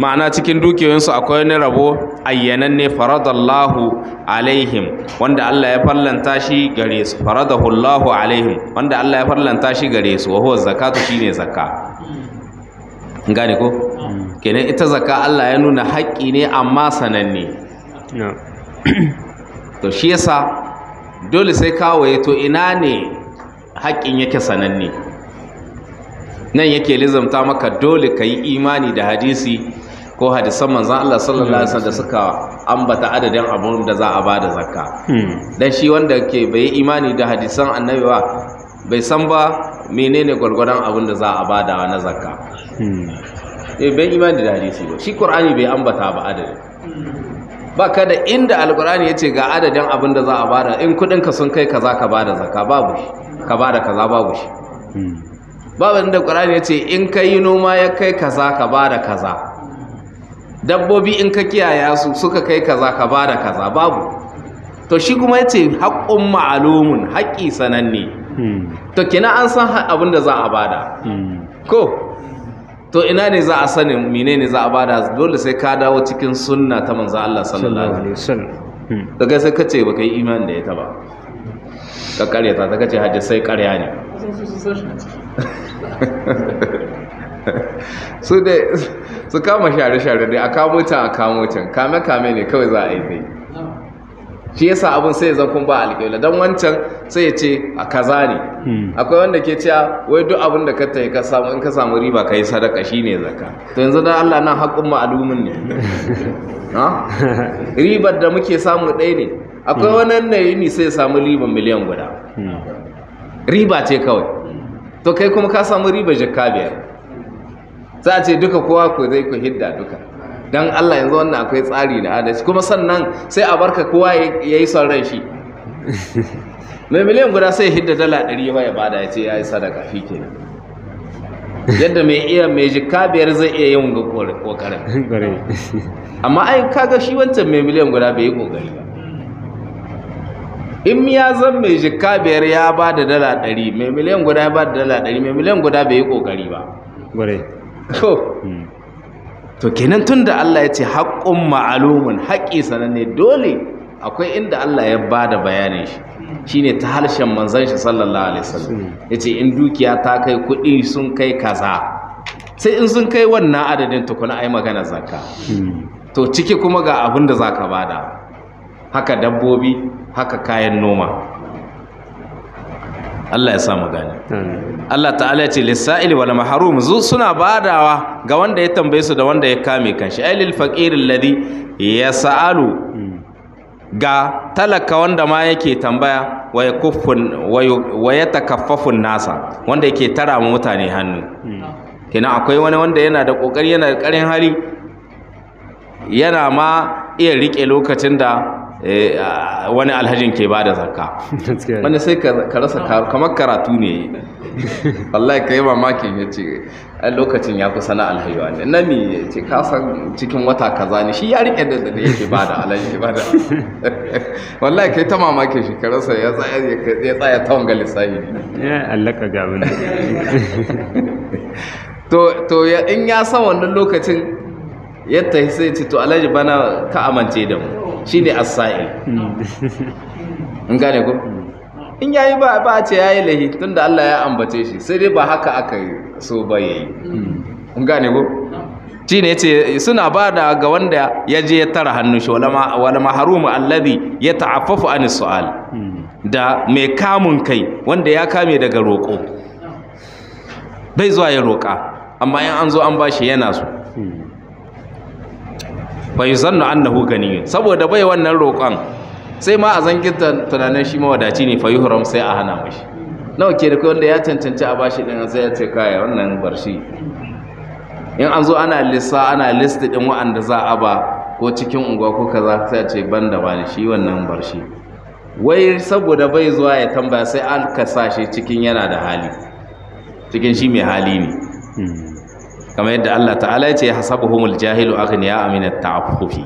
ma'ana cikin dukiyoyinsu akwai wani rabo ayyananne, faradallahu alaihim, wanda Allah ya farlanta shi gare su, faradahu Allahu alaihim, wanda Allah ya farlanta shi gare su, wa huwa zakatu, shine zakka. Gane ko? Kenan ita zakka Allah ya nuna haƙƙi ne amma sananne. To shi yasa dole sai kawaye to ina ne haƙƙin yake sananne. Nan yake lizamta maka dole ka yi imani da hadisi ko hadisan manzan Allah sallallahu alaihi wasallam da suka ambata adadin abun da za a bada zakka. Dan shi wanda ke bai imani da hadisan annabi ba bai san ba menene gwargwadon abun da za a bada na zakka. Bai imani da hadisi ba, shi Qur'ani bai ambata ba adadin. Ba ka da inda alqur'ani yace ga adadin abun da za a bada, in kudin ka sun kai kaza ka bada zakka, babu shi. Ka bada kaza, babu shi. Babu inda Qur'ani yace in kai noma ya kai kaza ka bada kaza, dabbobi in ka kiyaya su suka kai kaza ka bada kaza, babu. To shi kuma yace haqqun ma'lumun, haqqi sananne. to kina an san abin da za a bada ko to ina ne za a sanin menene za a bada dole sai ka dawo cikin sunna ta manzo Allah sallallahu alaihi wasallam daga sai kace baka yi imani da ita ba ka karyata ta kace hadisai karya ne su kama share-share dai a kamo can kame ne kawai za a yi dai shi yasa abin sai zan kun ba alƙawla don wancan sai ya ce a kaza ne akwai wanda ke cewa wai duk abin da ka tayi ka samu in ka samu riba ka yi sadaka shine zakka to yanzu dan Allah nan haƙƙun ma'alumin ne ribar da muke samu ɗaya ne akwai wannan ne sai ya samu riba miliyan guda riba ce kawai to kai kuma ka samu riba jikka 5 za a ce duka kowa ku zai ku hidda duka don Allah yanzu wannan akwai tsari da adalci kuma sannan sai a barka kowa ya yi son ran shi mai miliyan guda sai hidda $100 ya bada ya ce ya yi sadaka shi ke yadda mai jikka 5 zai iya yin ga kokarin amma ai kaga shi wancan mai miliyan guda bai yi kokari ba in ya zan mai jikka 5 ya ba da $100 mai miliyan guda ya ba da $100 mai miliyan guda bai yi kokari ba to kenan tun da Allah ya ce haƙƙun ma'alumin haƙƙi sananne dole akwai inda Allah ya ba da bayanin shi shine ta harshen manzon shi sallallahu alaihi wasallam yace in dukiya ta kai kuɗi sun kai kaza sai in sun kai wannan adadin tukuna ai magana zakka to ciki kuma ga abin da zaka bada haka dabbobi haka kayan noma Allah ya sa mu gane Allah ta'ala ce lisa'il wal mahrum suna badawa ga wanda ya tambaye su da wanda ya kame kanshi ai lil faqir alladhi yas'alu ga talaka wanda ma yake tambaya wa yatakaffafun nasa wanda yake tara mutane hannu kenan akwai wani wanda yana da kokari yana da karin hali yana ma iya rike lokacin da wani alhajin ke bada zakka wanda sai ka rasa kamar karatu ne wallahi kai mamakin ya ce lokacin ya kusa na alhaji wanda na mi ce ka san cikin wata kaza ne shi ya rike da yake bada alhaji bada wallahi kai ta mamakin shi ka rasa ya tsaya ta wanga lissahi ya allaka ga mun to in ya san wannan lokacin yadda sai ce to alhaji bana ka amince da mu shi ne as-sa'il in gane ku in yayi ba a ce yayi lahi tunda Allah ya ambace shi sai dai ba haka aka so ba yayi in gane ku shi ne yace suna bada ga wanda ya je ya tara hannun shi wala mahrum alladhi yata'affafu an su'al da mai kamun kai wanda ya kame daga roƙo bai zuwa ya roƙa amma in an zo an bashi yana so bai zanna annahu ganiyun saboda bai wannan roƙon sai ma a zangin tunanin shi mawadaci ne fayuhram sai a hana mashi nawa ke da kai wanda ya cancanci a bashi din sai ya ce kai wannan barshi in an zo ana list din wa'anda za a ba ko cikin unguwa ko kaza sai a ce banda wani shi wannan barshi wai saboda bai zuwa ya tambaya sai an kasa shi cikin yana da hali cikin shi mai hali ne kamar yadda Allah ta'ala ya ce hasabuhumul jahilu aghniya min at-ta'affufi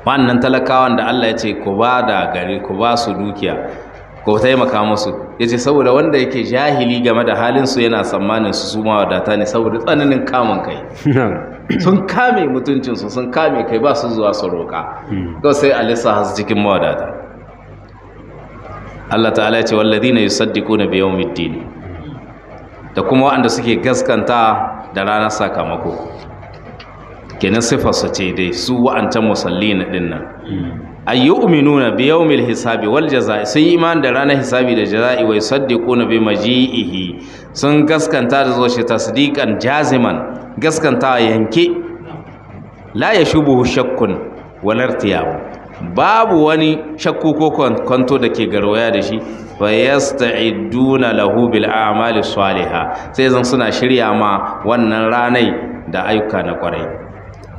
wannan talakawan da Allah ya ce ku ba da gari ku ba su dukiya ko taimaka musu yace saboda wanda yake jahili game da halin su yana tsammanin su ma wadata ne saboda tsananin kamun kai sun kame mutuncin su sun kame kai ba su zuwa su roka to sai alisa has cikin mawadata Allah ta'ala ya ce walladina yusaddiquna bi yawmiddin da kuma waɗanda suke gaskanta da ranar sakamako kenan sifarsu ce dai su wa'ancan musallina ɗin nan ayyu'minuna bi yawmil hisabi wal jazaa'i sun yi iman da ranar hisabi da jazaa'i wa yusaddiquna bi maji'ihi sun gaskanta da zo shi tasdiqan jaziman gaskanta yanke la yashubuhu shakkun wal irtiyab babu wani shakku ko kwanto da ke garwaya da shi fa yasta'iduna lahu bil a'mali salihah sai zan suna shirya ma wannan ranai da ayyuka na kwarai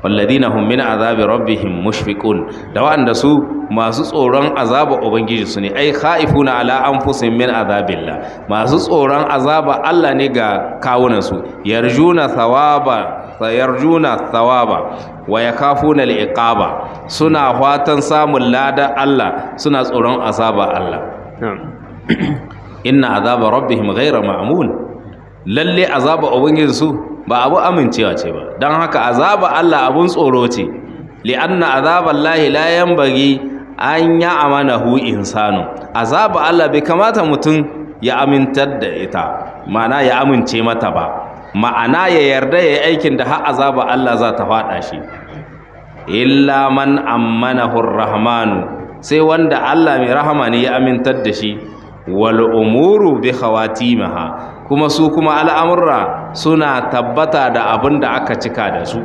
walladina hum min azabi rabbihim mushfiqun da wanda su masu tsoron azaba ubangiji su ne ai khaifuna ala anfusihim min azabillah masu tsoron azaba Allah ne ga kawunan su yarjuna thawaba wa yakafuna al-iqaba suna fatan samun lada Allah suna tsoron azaba Allah inna azaba rabbihim ghayra ma'mun, lalle azaba ubangijinsu ba abu amincewa ce ba, don haka azaba Allah abun tsoro ce. li'anna azaballahi la yanbaghi an ya'manahu insanu, azaba Allah bai kamata mutum ya amintar da ita, ma'ana ya amince mata ba, ma'ana ya yarda ya yi aikin da har azaba Allah za ta faɗa shi. illa man ammanahu rahmanu, sai wanda Allah mai rahama ne ya amintar da shi. wal umuru bi khawatimaha, kuma su kuma al'amurra suna tabbata da abin da aka cika da su.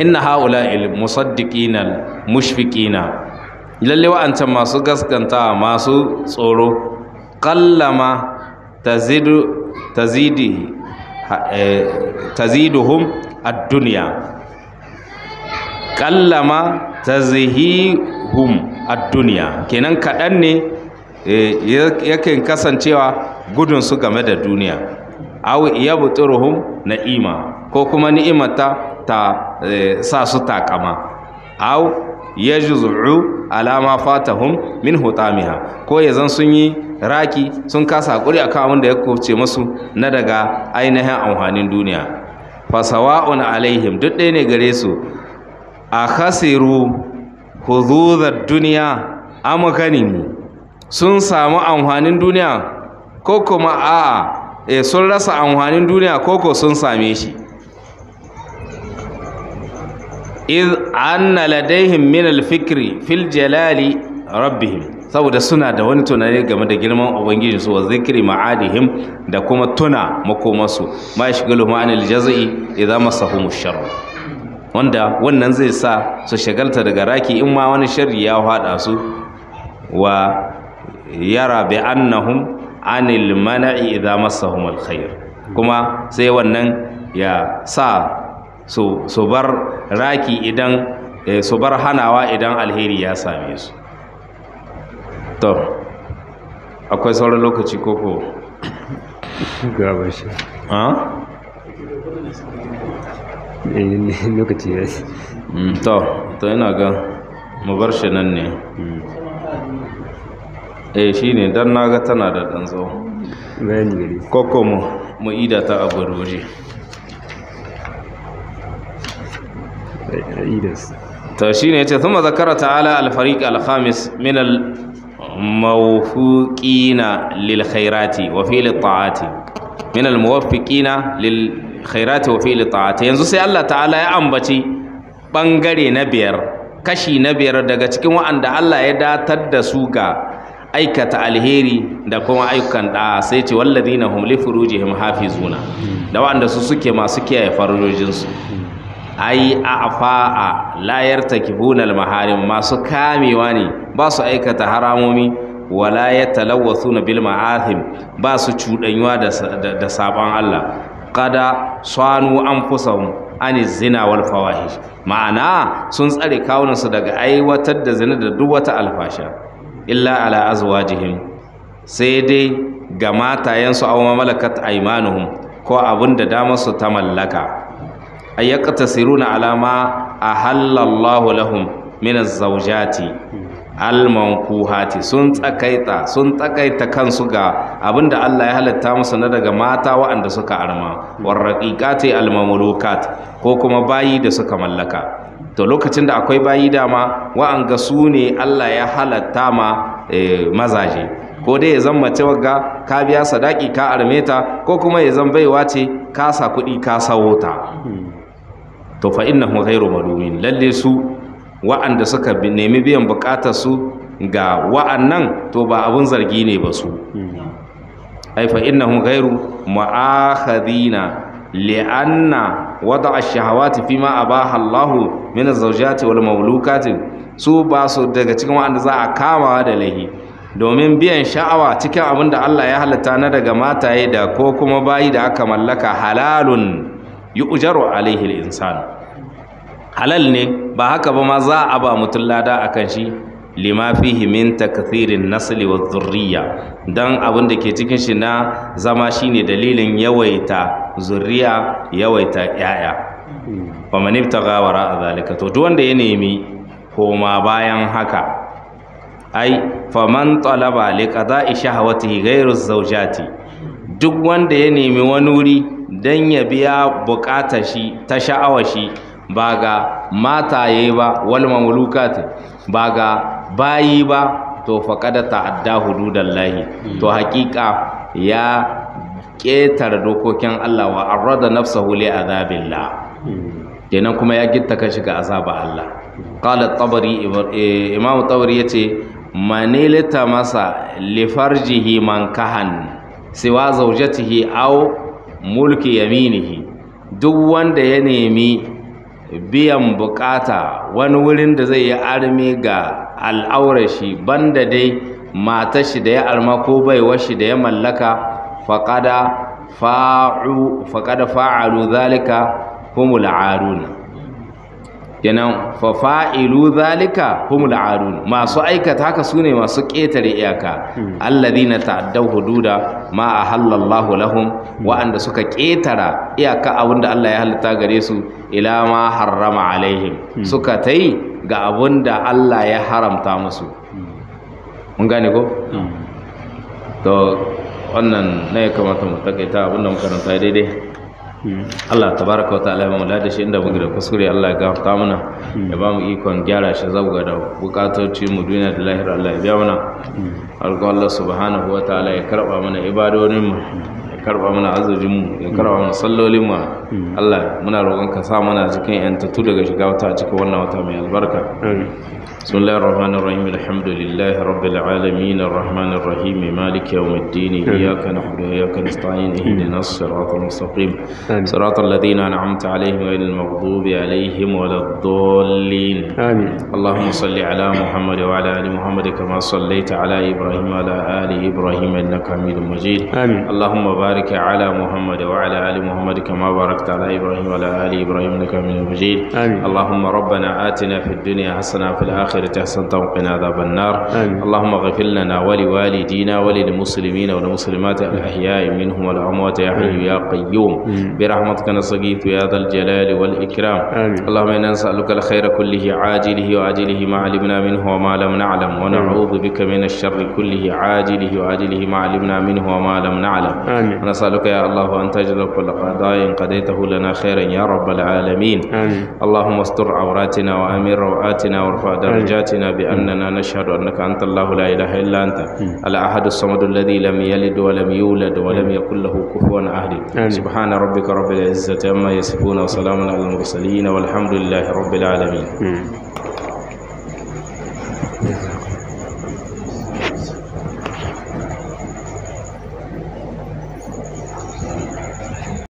inna haula'il musaddiqina mushfiqina, lalle wa'ancan masu gaskanta masu tsoro, qallama taziduhum ad-dunya, qallama tazhihum ad-dunya, kenan kaɗan ne yakan kasancewa gudun su game da duniya. aw yabturuhum na'ima, ko kuma ni'imata ta sa su takama. aw yajzu'u ala ma fatahum min hutamiha, ko yazan sun yi raki sun kasa hakuri akan abin da ya kuce musu na daga ainihin amfanin duniya. fa sawa'un alaihim, duk ɗaya ne gare su, a khasiru hududad duniya am ganimu, sun samu amfanin duniya ko kuma a'a sun rasa amfanin duniya ko sun same shi. iz anna ladaihim min alfikri fil jalali rabbihim, saboda suna da wani tunani game da girman ubangiji su, wa zikri ma'adihim, da kuma tuna makomarsu, ma yashghaluhum anil jazai idza masahum ash-sharr, wanda wannan zai sa su shagalta daga raki in ma wani sharri ya hada su. wa yara bi annahum anil mana'i idza masahum alkhair, kuma sai wannan ya sa su bar raki idan su bar hanawa idan alheri ya same su. To akwai sauran lokaci koko gaba shi lokaci ya to ina ga mu bar shi nan ne. Shine dan naga tana da dan tsawo bayani gari, koko mu ida ta a gurguje. to shine yace thumma zakara ta'ala al-fariq al-khamis min al-mawfuqina lil khairati wa fi al-ta'ati, min al-muwaffiqina lil khairati wa fi al-ta'ati. yanzu sai Allah ta'ala ya ambaci bangare na biyar, kashi na biyar daga cikin wa'anda Allah ya datar da su ga aikata alheri da kuma ayyukan da, sai ce walladina hum li furujihim hafizuna, da wa'anda su suke masu kiyaye farojinsu. ai afa'a la yartakibuna al-maharim, masu kamewa ne ba su aikata haramomi. wala yatalawwathuna bil ma'athim, ba su cudanywa da sabon Allah. qada sanu anfusahum aniz zina wal fawahish, ma'ana sun tsare kawunansu daga aiwatar da zina da duk wata alfasha. illa ala azwajihim, sai dai ga matayensu aw malakat aymanuhum, ko abinda damar su ta mallaka. ay yaqtasiruna ala ma ahallallahu lahum min az-zawjati al-mankuhati, sun takaita kansu ga abinda Allah ya halatta musu na daga mata waɗanda suka arma. warraqiqati al-mamlukat, ko kuma bayi da suka mallaka. to lokacin da akwai bayi dama wa'anga su ne Allah ya halatta ma mazaje, ko dai ya zan mace wagga ka biya sadaki ka arme ta, ko kuma ya zan baiwa ce ka sa kuɗi ka sawo ta. to fa innahum ghayru malumin, lalle su wa'anda suka nemi biyan bukatar su ga wa'annan to ba abun zargi ne ba su. ai fa innahum ghayru mu'akhadina li'anna wada'a ash-shahawati fima abaha Allahu min az-zawjati wal mawlukati, su ba su daga cikin wa'anda za a kama da laihi, domin biyan sha'awa cikin abin da Allah ya halatta na daga mataye da ko kuma bayi da aka mallaka halalun yu'jaru alaihi al-insan, halal ne, ba haka ba ma za a ba mutum lada akan shi. lima fihi min takthirin nasli wa dhurriya, dan abin da ke cikin shi na zama shine dalilin yawaita zuriya, yawaita yaya. fa man ibtaga wara zalika, to duk wanda ya nemi koma bayan haka, ai faman talaba li qada'i shahawatihi ghayru zawjati, duk wanda ya nemi wani wuri dan ya biya bukatar shi ta sha'awar shi ba ga mataye ba wal mamlukat ba ga bayi ba, to faqad ta'adda hududallahi, to haƙiƙa ya ƙetare dokokin Allah wa arrada nafsahu li azabillah, kenan kuma ya gitta kan shiga azaba Allah. Qala tabari, imam tabari yace manilta masa li farjihi mankahan siwa zawjatihi aw mulki yaminihi, duk wanda ya nemi biyan bukata wani wurin da zai yi armi ga al'aurar shi banda dai matar shi da ya arma ko baiwar shi da ya mallaka, faqada fa'alu zalika humul arun, kenan fa fa'ilu zalika humul arun, masu aikata haka sune masu ƙetare iyaka, alladhina ta'addaw hududa ma ahallallahu lahum, wa'anda suka ƙetara iyaka abinda Allah ya halitta gare su, ila ma harrama alaihim, suka tai ga abinda Allah ya haramta musu. Mun gane ko? To wannan ne ya kamata mu takaita abinda mu karanta daidai. Allah tabaraka wa ta'ala ya mu da shi inda muke da kuskure Allah ya gafarta mana, ya ba mu ikon gyara shi zabga da bukatoci mu duniya da lahira, Allah ya biya mana. Alƙa Allah subhanahu wa ta'ala ya karba mana ibadodin mu, ya karba mana azumin mu, ya karba mana sallolin mu. Allah muna roƙon ka sa mana cikin yantattu daga shiga wata cikin wannan wata mai albarka. بسم الله الرحمن الرحيم الحمد لله رب العالمين الرحمن الرحيم مالك يوم الدين إياك نعبد وإياك نستعين اهدنا الصراط المستقيم صراط الذين أنعمت عليهم غير المغضوب عليهم ولا الضالين آمين. اللهم صل على محمد وعلى آل محمد كما صليت على إبراهيم وعلى آل إبراهيم إنك حميد مجيد آمين. اللهم بارك على محمد وعلى آل محمد كما باركت على إبراهيم وعلى آل إبراهيم إنك حميد مجيد آمين. اللهم ربنا آتنا في الدنيا حسنة وفي الآخرة حسنة وقنا عذاب النار. آمين. اللهم اغفر لنا ولوالدينا وللمسلمين والمسلمات الأحياء منهم والأموات يا حي يا قيوم برحمتك نستغيث يا ذا الجلال والإكرام. آمين. اللهم إنا نسألك الخير كله عاجله وآجله ما علمنا منه وما لم نعلم، ونعوذ بك من الشر كله عاجله وآجله ما علمنا منه وما لم نعلم. آمين. ونسألك يا الله أن تجعل كل قضاء قضيته لنا خيرا يا رب العالمين. آمين. اللهم استر عوراتنا وأمن روآتنا وارفع درجاتنا بأننا نشهد أنك أنت الله لا إله إلا أنت الأحد الصمد الذي لم يلد ولم يولد ولم يكن له كفوا أحد. سبحان ربك رب العزة عما يصفون وسلام على المرسلين والحمد لله رب العالمين.